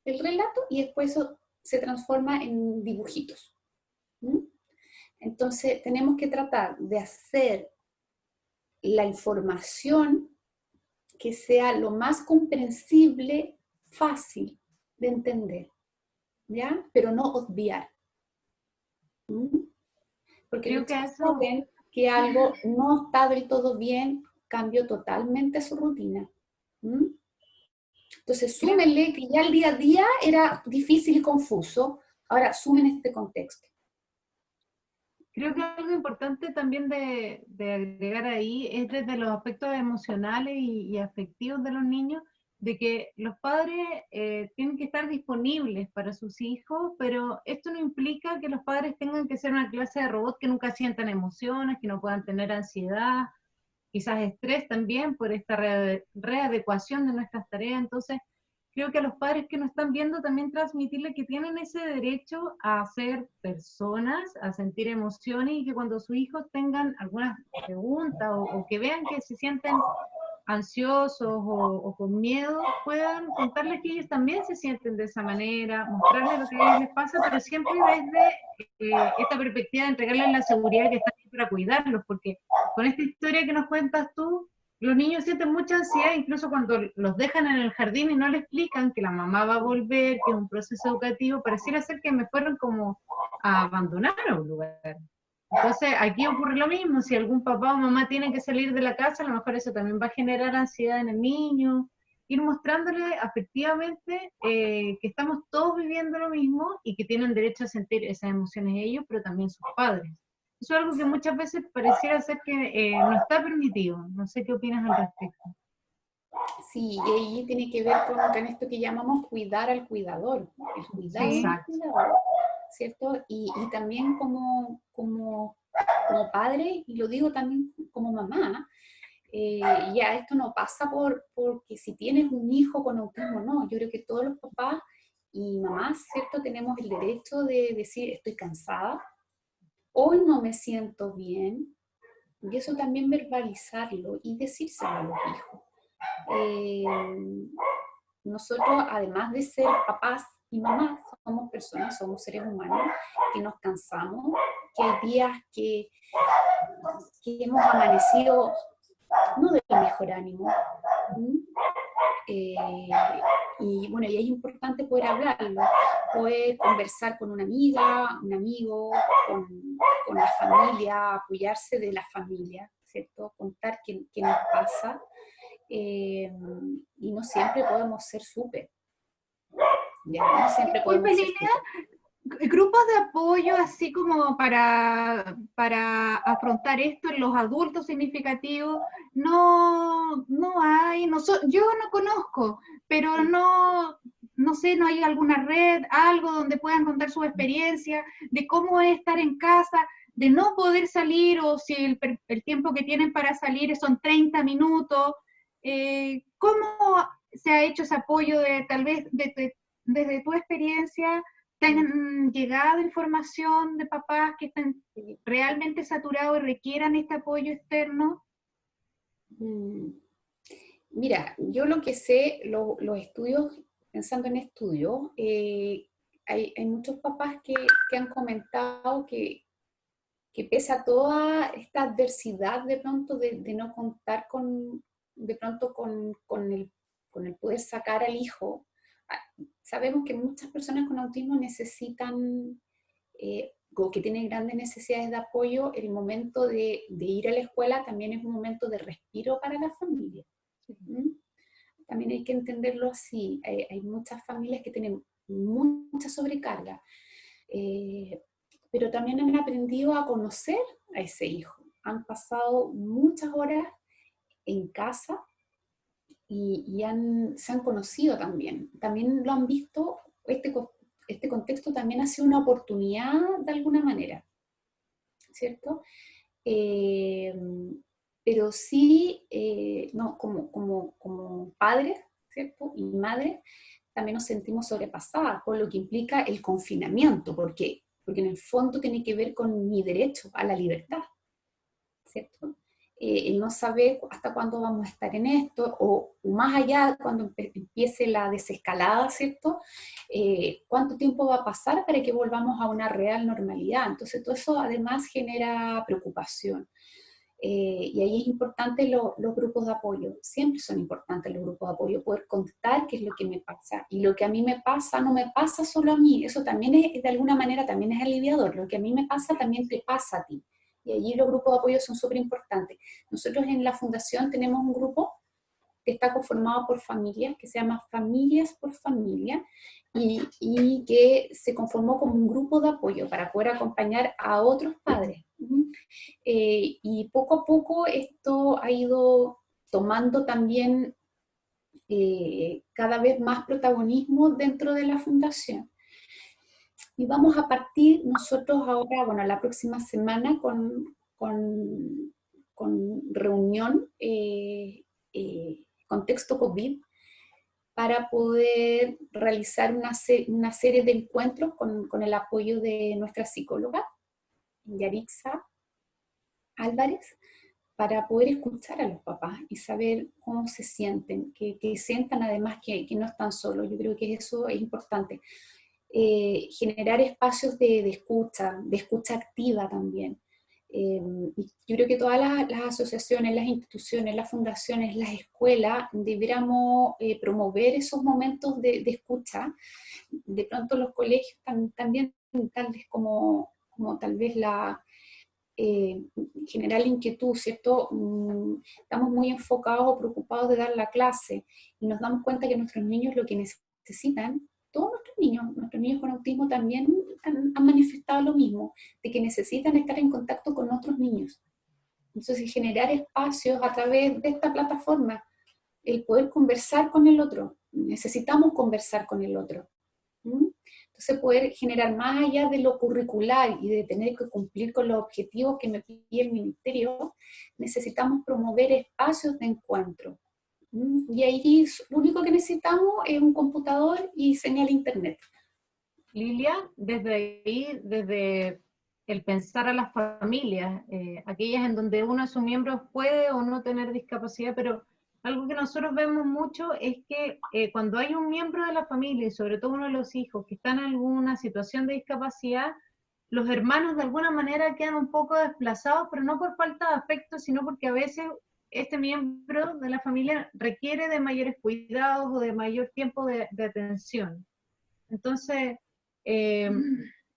el relato y después eso se transforma en dibujitos. Entonces tenemos que tratar de hacer la información que sea lo más comprensible, fácil de entender, ¿ya? Pero no obviar. Porque Creo los que chicos eso, ven que algo no está del todo bien, cambió totalmente su rutina. Entonces, súmenle que ya el día a día era difícil y confuso, ahora sumen este contexto. creo que algo importante también de agregar ahí es desde los aspectos emocionales y afectivos de los niños, de que los padres tienen que estar disponibles para sus hijos, pero esto no implica que los padres tengan que ser una clase de robot que nunca sientan emociones, que no puedan tener ansiedad, quizás estrés también por esta readecuación de nuestras tareas. Entonces, creo que a los padres que nos están viendo también transmitirle que tienen ese derecho a ser personas, a sentir emociones, y que cuando sus hijos tengan algunas preguntas o que vean que se sienten ansiosos o con miedo, puedan contarles que ellos también se sienten de esa manera, mostrarles lo que a ellos les pasa, pero siempre desde esta perspectiva de entregarles la seguridad que están ahí para cuidarlos, porque con esta historia que nos cuentas tú, los niños sienten mucha ansiedad, incluso cuando los dejan en el jardín y no le explican que la mamá va a volver, que es un proceso educativo, pareciera ser que me fueron como a abandonar a un lugar. Entonces, aquí ocurre lo mismo, si algún papá o mamá tiene que salir de la casa, a lo mejor eso también va a generar ansiedad en el niño, ir mostrándole afectivamente que estamos todos viviendo lo mismo y que tienen derecho a sentir esas emociones ellos, pero también sus padres. Eso es algo que muchas veces pareciera ser que no está permitido. No sé qué opinas al respecto. Sí, y ahí tiene que ver con esto que llamamos cuidar al cuidador, el cuidado Sí. del cuidador, ¿cierto? Y también como padre, y lo digo también como mamá, ya esto no pasa porque si tienes un hijo con autismo, no, yo creo que todos los papás y mamás, ¿cierto? Tenemos el derecho de decir, estoy cansada, hoy no me siento bien, Y eso también verbalizarlo y decírselo a los hijos. Nosotros, además de ser papás y mamás, somos personas, somos seres humanos que nos cansamos, que hay días que hemos amanecido no del mejor ánimo. Y bueno, y es importante poder hablarlo, poder conversar con una amiga, un amigo, con la familia, apoyarse de la familia, ¿cierto? Contar qué nos pasa. Y no siempre podemos ser súper. No siempre podemos ser súper. Grupos de apoyo, así como para afrontar esto en los adultos significativos, no hay, yo no conozco, pero no sé, no hay alguna red, algo donde puedan contar su experiencia de cómo es estar en casa, de no poder salir, o si el tiempo que tienen para salir son 30 minutos. ¿Cómo se ha hecho ese apoyo tal vez desde tu experiencia? ¿Te han llegado información de papás que están realmente saturados y requieran este apoyo externo? Mira, yo lo que sé, los estudios, pensando en estudios, hay muchos papás que han comentado que pese a toda esta adversidad de pronto de no contar de pronto con el poder sacar al hijo, sabemos que muchas personas con autismo necesitan, o que tienen grandes necesidades de apoyo. El momento de ir a la escuela también es un momento de respiro para la familia. También hay que entenderlo así. Hay muchas familias que tienen mucha sobrecarga, pero también han aprendido a conocer a ese hijo. Han pasado muchas horas en casa y se han conocido también. También lo han visto, este contexto también ha sido una oportunidad de alguna manera, ¿cierto? Pero sí, no, como padres, ¿cierto? Y madres, también nos sentimos sobrepasadas por lo que implica el confinamiento, porque en el fondo tiene que ver con mi derecho a la libertad, ¿cierto? El no saber hasta cuándo vamos a estar en esto, o más allá, cuando empiece la desescalada, ¿cierto? ¿Cuánto tiempo va a pasar para que volvamos a una real normalidad? Entonces todo eso además genera preocupación. Y ahí es importante los grupos de apoyo, siempre son importantes los grupos de apoyo, poder contar qué es lo que me pasa, y lo que a mí me pasa no me pasa solo a mí, eso también es, de alguna manera también es aliviador, lo que a mí me pasa también te pasa a ti, y allí los grupos de apoyo son súper importantes. Nosotros en la fundación tenemos un grupo que está conformado por familias, que se llama Familias por Familia, y que se conformó como un grupo de apoyo para poder acompañar a otros padres. Y poco a poco esto ha ido tomando también cada vez más protagonismo dentro de la fundación. Y vamos a partir nosotros ahora, bueno, la próxima semana con reunión contexto COVID, para poder realizar una serie de encuentros con el apoyo de nuestra psicóloga, Yarixa Álvarez, para poder escuchar a los papás y saber cómo se sienten, que sientan además que no están solos. Yo creo que eso es importante. Generar espacios de escucha activa también. Y yo creo que todas las asociaciones, las instituciones, las fundaciones, las escuelas, debiéramos promover esos momentos de escucha. De pronto los colegios también, tal vez como tal vez generar inquietud, ¿cierto? Estamos muy enfocados o preocupados de dar la clase, y nos damos cuenta que nuestros niños lo que necesitan, todos nuestros niños con autismo también han manifestado lo mismo, de que necesitan estar en contacto con otros niños. Entonces, generar espacios a través de esta plataforma, el poder conversar con el otro. Necesitamos conversar con el otro. Entonces, poder generar más allá de lo curricular y de tener que cumplir con los objetivos que me pide el ministerio, necesitamos promover espacios de encuentro. Y ahí lo único que necesitamos es un computador y señal internet. Lilia, desde ahí, desde el pensar a las familias, aquellas en donde uno de sus miembros puede o no tener discapacidad, pero algo que nosotros vemos mucho es que cuando hay un miembro de la familia, y sobre todo uno de los hijos, que está en alguna situación de discapacidad, los hermanos de alguna manera quedan un poco desplazados, pero no por falta de afecto, sino porque a veces este miembro de la familia requiere de mayores cuidados o de mayor tiempo de atención. Entonces,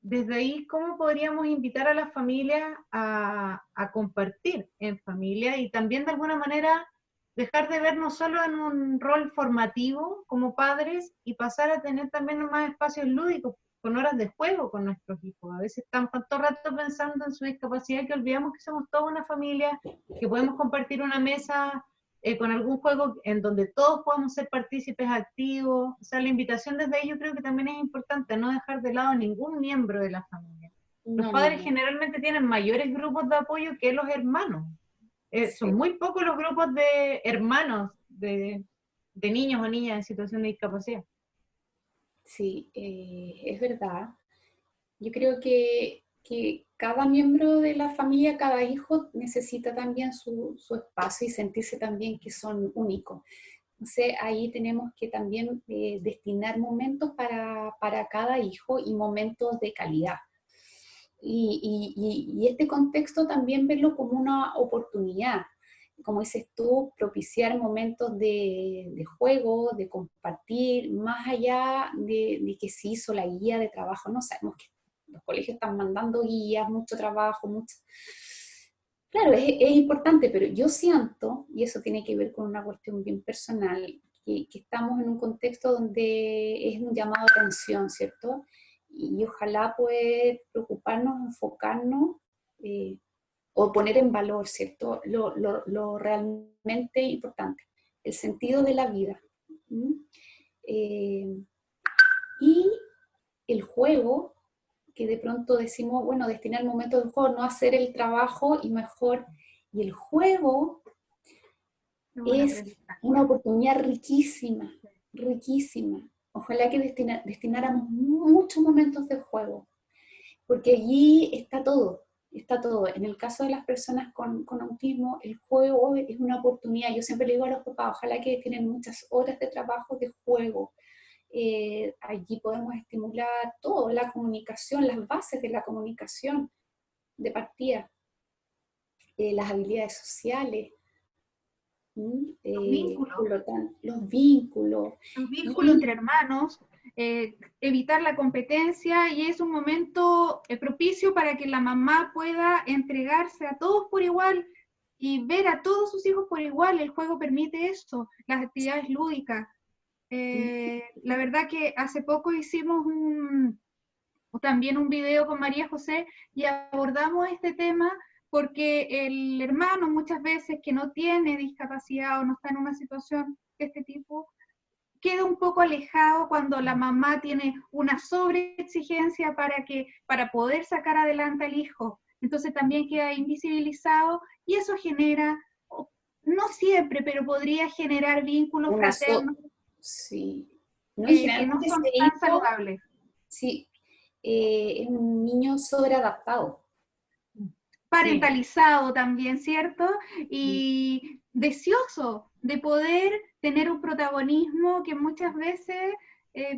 desde ahí, ¿cómo podríamos invitar a las familias a compartir en familia y también de alguna manera dejar de vernos solo en un rol formativo como padres y pasar a tener también más espacios lúdicos con horas de juego con nuestros hijos? A veces están todo el rato pensando en su discapacidad que olvidamos que somos toda una familia, que podemos compartir una mesa con algún juego en donde todos podamos ser partícipes activos. O sea, la invitación desde ahí yo creo que también es importante, no dejar de lado a ningún miembro de la familia. Los No, no, padres no. generalmente tienen mayores grupos de apoyo que los hermanos. Son Sí. muy pocos los grupos de hermanos de niños o niñas en situación de discapacidad. Sí, es verdad. Yo creo que cada miembro de la familia, cada hijo necesita también su espacio y sentirse también que son únicos. Entonces ahí tenemos que también destinar momentos para cada hijo y momentos de calidad. Y este contexto también verlo como una oportunidad, como dices tú, propiciar momentos de juego, de compartir, más allá de que se hizo la guía de trabajo. No sabemos que los colegios están mandando guías, mucho trabajo, mucho... Claro, es importante, pero yo siento, y eso tiene que ver con una cuestión bien personal, que estamos en un contexto donde es un llamado a atención, ¿cierto? Y ojalá poder preocuparnos, enfocarnos o poner en valor, ¿cierto? Lo realmente importante, el sentido de la vida. ¿Mm? Y el juego, que de pronto decimos, bueno, destinar el momento del juego, no hacer el trabajo y mejor. Y el juego es una oportunidad riquísima, riquísima. Ojalá que destináramos muchos momentos de juego, porque allí está todo, está todo. En el caso de las personas con autismo, el juego es una oportunidad. Yo siempre le digo a los papás, ojalá que tienen muchas horas de trabajo de juego. Allí podemos estimular todo, la comunicación, las bases de la comunicación de partida, las habilidades sociales, Los vínculos. por lo tanto, los vínculos. Un vínculo Y entre hermanos, evitar la competencia y es un momento propicio para que la mamá pueda entregarse a todos por igual y ver a todos sus hijos por igual. El juego permite eso, las actividades lúdicas. La verdad que hace poco hicimos también un video con María José y abordamos este tema porque el hermano muchas veces que no tiene discapacidad o no está en una situación de este tipo, queda un poco alejado cuando la mamá tiene una sobreexigencia para poder sacar adelante al hijo. Entonces también queda invisibilizado y eso genera, no siempre, pero podría generar vínculos una fraternos sí. No, y que no generalmente ese son tan hijo, saludables. sí, es un niño sobreadaptado. Sí. Parentalizado también, ¿cierto? Y deseoso de poder tener un protagonismo que muchas veces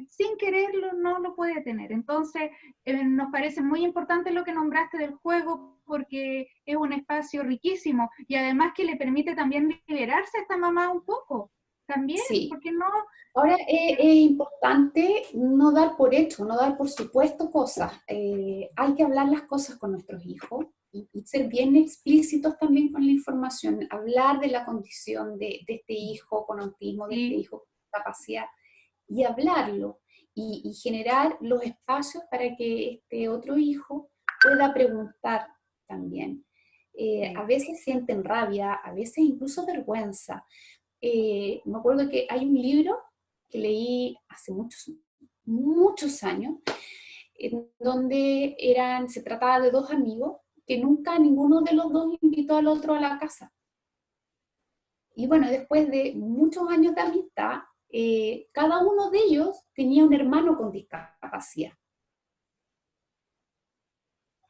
sin quererlo no lo puede tener. Entonces, nos parece muy importante lo que nombraste del juego porque es un espacio riquísimo y además que le permite también liberarse a esta mamá un poco. También, Sí. porque no, Ahora es importante no dar por hecho, no dar por supuesto cosas. Hay que hablar las cosas con nuestros hijos y ser bien explícitos también con la información. Hablar de la condición de este hijo con autismo, de este sí, hijo con discapacidad y hablarlo y generar los espacios para que este otro hijo pueda preguntar también. A veces sienten rabia, a veces incluso vergüenza. Me acuerdo que hay un libro que leí hace muchos años, en donde se trataba de dos amigos que nunca ninguno de los dos invitó al otro a la casa. Y bueno, después de muchos años de amistad, cada uno de ellos tenía un hermano con discapacidad.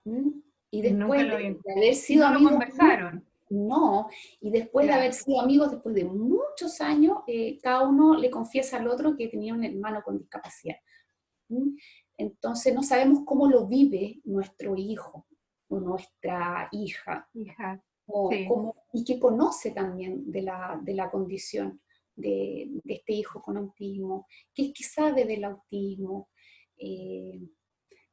¿Mm? Y Y nunca después lo habían... de haber Y sido no lo amigos, conversaron. no, y después de Claro. haber sido amigos, después de muchos años, cada uno le confiesa al otro que tenía un hermano con discapacidad. ¿Mm? Entonces no sabemos cómo lo vive nuestro hijo o nuestra hija, Hija, o sí. y que conoce también de la condición de este hijo con autismo, que sabe del autismo. Eh,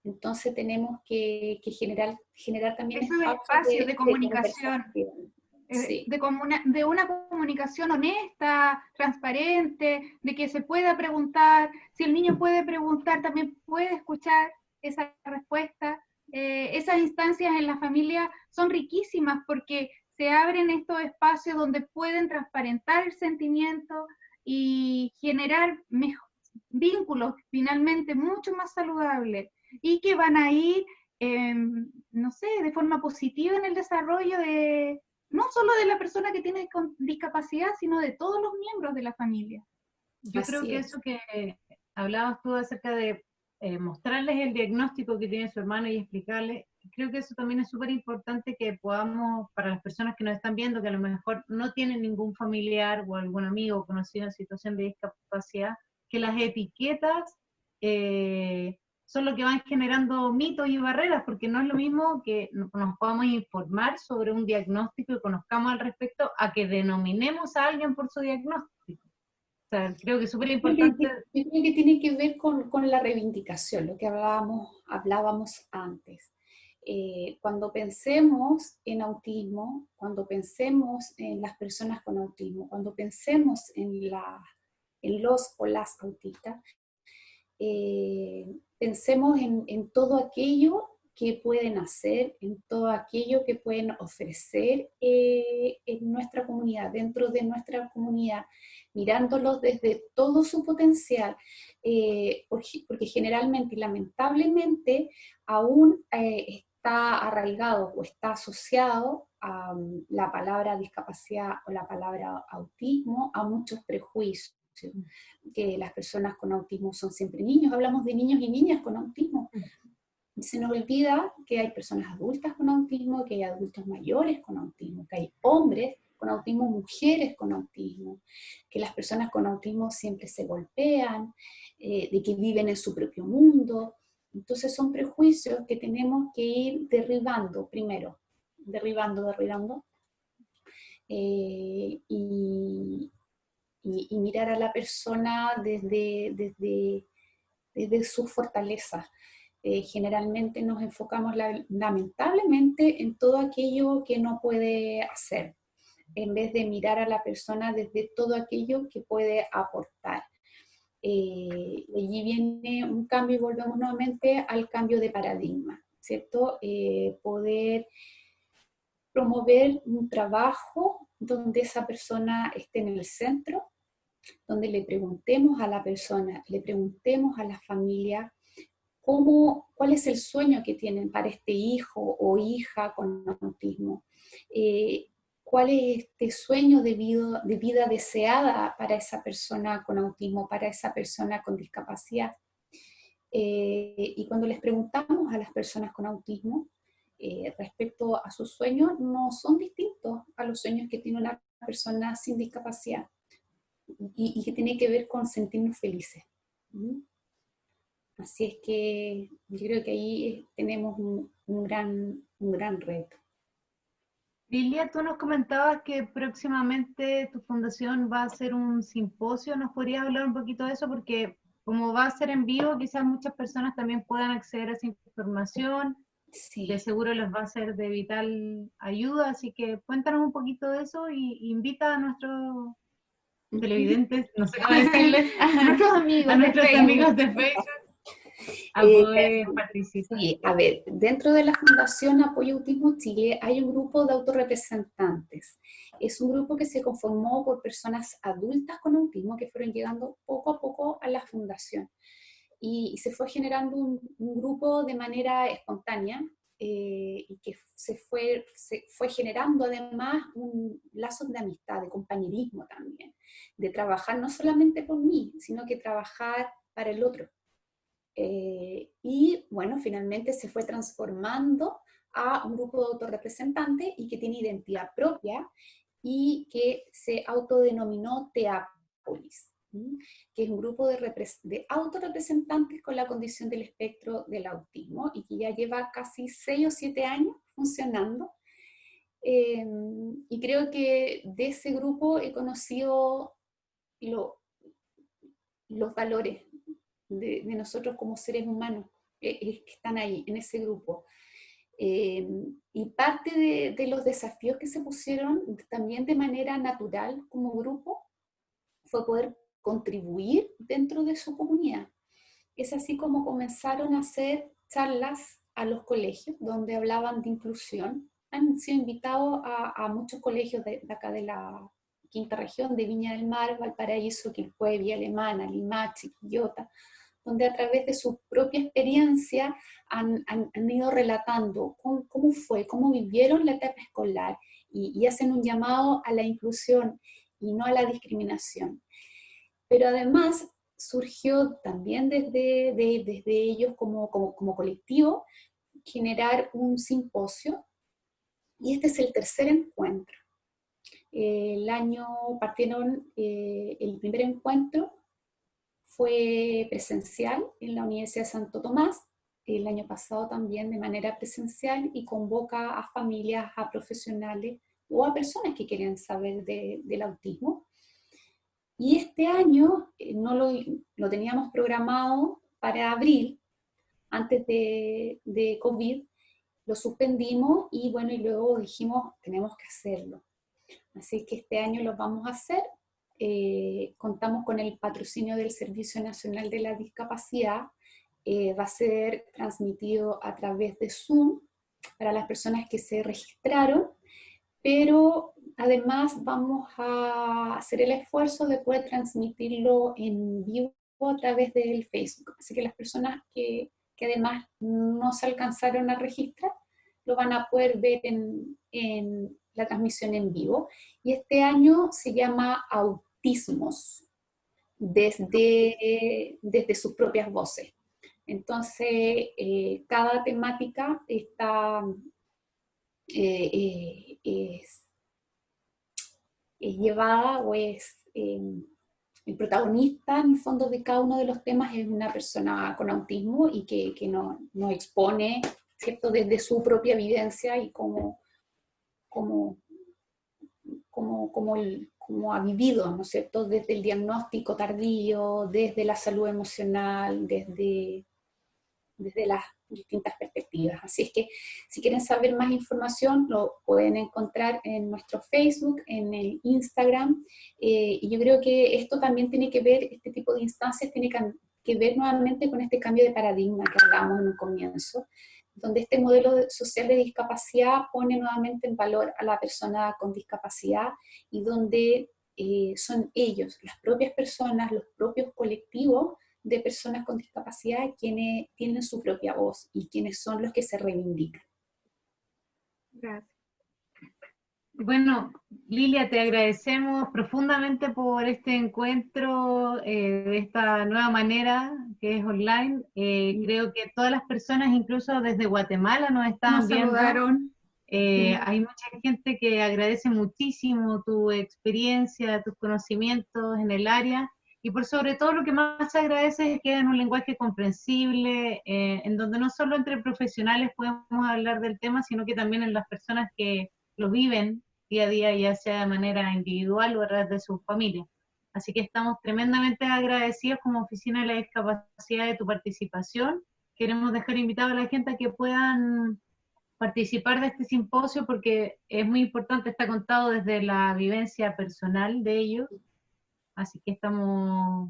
entonces tenemos que generar también Esos espacios espacios de de comunicación, conversación. Sí, de una comunicación honesta, transparente, de que se pueda preguntar, si el niño puede preguntar, también puede escuchar esa respuesta. Esas instancias en la familia son riquísimas porque se abren estos espacios donde pueden transparentar el sentimiento y generar vínculos finalmente mucho más saludables y que van a ir, no sé, de forma positiva en el desarrollo de, no solo de la persona que tiene discapacidad, sino de todos los miembros de la familia. Yo creo así que es. eso que hablabas tú acerca de mostrarles el diagnóstico que tiene su hermano y explicarles, creo que eso también es súper importante que podamos, para las personas que nos están viendo, que a lo mejor no tienen ningún familiar o algún amigo conocido en situación de discapacidad, que las etiquetas son lo que van generando mitos y barreras, porque no es lo mismo que nos podamos informar sobre un diagnóstico y conozcamos al respecto a que denominemos a alguien por su diagnóstico. O sea, creo que es súper importante. Yo creo que tiene que ver con la reivindicación, lo que hablábamos antes. Cuando pensemos en autismo, cuando pensemos en las personas con autismo, cuando pensemos en los o las autistas, pensemos en todo aquello que pueden hacer, en todo aquello que pueden ofrecer en nuestra comunidad, dentro de nuestra comunidad, mirándolos desde todo su potencial, porque generalmente y lamentablemente aún está arraigado o está asociado a la palabra discapacidad o la palabra autismo a muchos prejuicios, que las personas con autismo son siempre niños, hablamos de niños y niñas con autismo. Se nos olvida que hay personas adultas con autismo, que hay adultos mayores con autismo, que hay hombres con autismo, mujeres con autismo, que las personas con autismo siempre se golpean, de que viven en su propio mundo. Entonces son prejuicios que tenemos que ir derribando primero, derribando, y mirar a la persona desde su fortaleza. Generalmente nos enfocamos lamentablemente en todo aquello que no puede hacer, en vez de mirar a la persona desde todo aquello que puede aportar. Allí viene un cambio y volvemos nuevamente al cambio de paradigma, ¿cierto? Poder promover un trabajo donde esa persona esté en el centro, donde le preguntemos a la persona, le preguntemos a la familia cuál es el sueño que tienen para este hijo o hija con autismo, cuál es este sueño de vida deseada para esa persona con autismo, para esa persona con discapacidad. Y cuando les preguntamos a las personas con autismo respecto a sus sueños, no son distintos a los sueños que tiene una persona sin discapacidad. Y que tiene que ver con sentirnos felices. Así es que yo creo que ahí tenemos un gran reto. Lilia, tú nos comentabas que próximamente tu fundación va a hacer un simposio. ¿Nos podrías hablar un poquito de eso? Porque como va a ser en vivo, quizás muchas personas también puedan acceder a esa información. Sí. De seguro les va a ser de vital ayuda, así que cuéntanos un poquito de eso y invita a nuestros televidentes, no sé cómo decirles, A nuestros amigos, a nuestros de amigos de Facebook a poder participar. Sí, a ver, dentro de la Fundación Apoyo Autismo Chile hay un grupo de autorrepresentantes. Es un grupo que se conformó por personas adultas con autismo que fueron llegando poco a poco a la fundación. Y se fue generando un grupo de manera espontánea y que se fue generando además un lazo de amistad, de compañerismo también, de trabajar no solamente por mí, sino que trabajar para el otro. Y bueno, finalmente se fue transformando a un grupo de autorrepresentantes y que tiene identidad propia y que se autodenominó Teápolis, que es un grupo de autorrepresentantes con la condición del espectro del autismo y que ya lleva casi 6 o 7 años funcionando. Y creo que de ese grupo he conocido los valores de nosotros como seres humanos que están ahí, en ese grupo. Y parte de los desafíos que se pusieron también de manera natural como grupo fue poder contribuir dentro de su comunidad. Es así como comenzaron a hacer charlas a los colegios donde hablaban de inclusión. Han sido invitados a muchos colegios de acá de la quinta región, de Viña del Mar, Valparaíso, Quilpué, Villa Alemana, Limache, Quillota, donde a través de su propia experiencia han ido relatando cómo fue, cómo vivieron la etapa escolar y hacen un llamado a la inclusión y no a la discriminación. Pero además surgió también desde ellos como colectivo generar un simposio, y este es el tercer encuentro. El año partieron, el primer encuentro fue presencial en la Universidad de Santo Tomás, el año pasado también de manera presencial, y convoca a familias, a profesionales o a personas que quieren saber del autismo. Y este año no lo teníamos programado para abril, antes de COVID, lo suspendimos y bueno, y luego dijimos, tenemos que hacerlo. Así que este año lo vamos a hacer. Contamos con el patrocinio del Servicio Nacional de la Discapacidad. Va a ser transmitido a través de Zoom para las personas que se registraron, pero además vamos a hacer el esfuerzo de poder transmitirlo en vivo a través del Facebook. Así que las personas que además no se alcanzaron a registrar, lo van a poder ver en la transmisión en vivo. Y este año se llama Autismos, desde sus propias voces. Entonces, cada temática está es llevada o es el protagonista en el fondo de cada uno de los temas es una persona con autismo y que nos expone, ¿cierto?, desde su propia vivencia y cómo ha vivido, ¿no es cierto?, desde el diagnóstico tardío, desde la salud emocional, desde las distintas perspectivas. Así es que si quieren saber más información lo pueden encontrar en nuestro Facebook, en el Instagram, y yo creo que esto también tiene que ver, este tipo de instancias tiene que ver nuevamente con este cambio de paradigma que hablábamos en un comienzo, donde este modelo social de discapacidad pone nuevamente en valor a la persona con discapacidad y donde son ellos, las propias personas, los propios colectivos de personas con discapacidad quienes tienen su propia voz y quienes son los que se reivindican. Gracias. Bueno, Lilia, te agradecemos profundamente por este encuentro de esta nueva manera que es online. Creo que todas las personas, incluso desde Guatemala, nos están viendo. Saludaron. Hay mucha gente que agradece muchísimo tu experiencia, tus conocimientos en el área, y por sobre todo lo que más se agradece es que en un lenguaje comprensible, en donde no solo entre profesionales podemos hablar del tema, sino que también en las personas que lo viven día a día, ya sea de manera individual o a través de su familia. Así que estamos tremendamente agradecidos como Oficina de la Discapacidad de tu participación. Queremos dejar invitado a la gente a que puedan participar de este simposio porque es muy importante, está contado desde la vivencia personal de ellos. Así que estamos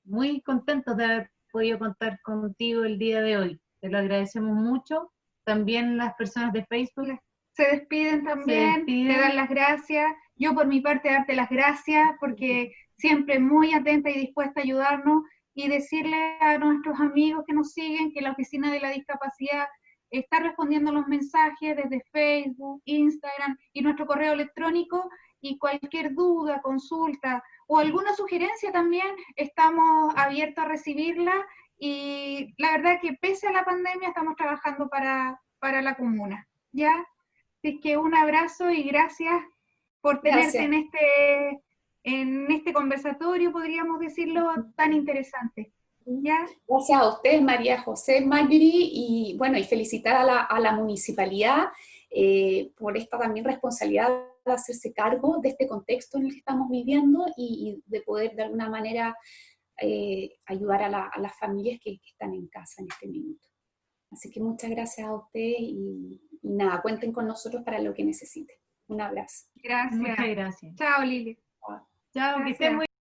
muy contentos de haber podido contar contigo el día de hoy. Te lo agradecemos mucho. También las personas de Facebook se despiden también, te dan las gracias. Yo por mi parte darte las gracias porque siempre muy atenta y dispuesta a ayudarnos, y decirle a nuestros amigos que nos siguen que la Oficina de la Discapacidad está respondiendo los mensajes desde Facebook, Instagram y nuestro correo electrónico, y cualquier duda, consulta o alguna sugerencia también estamos abiertos a recibirla, y la verdad que pese a la pandemia estamos trabajando para la comuna. ¿ya? Así que un abrazo y gracias por tenerte en este conversatorio, podríamos decirlo, tan interesante. ¿Ya? Gracias a ustedes, María José, Magri, y bueno, y felicitar a la municipalidad por esta también responsabilidad de hacerse cargo de este contexto en el que estamos viviendo y de poder de alguna manera ayudar a las familias que están en casa en este minuto. Así que muchas gracias a ustedes y nada, cuenten con nosotros para lo que necesiten. Un abrazo. Gracias. Muchas gracias. Chao, Lili. Chao, que estén muy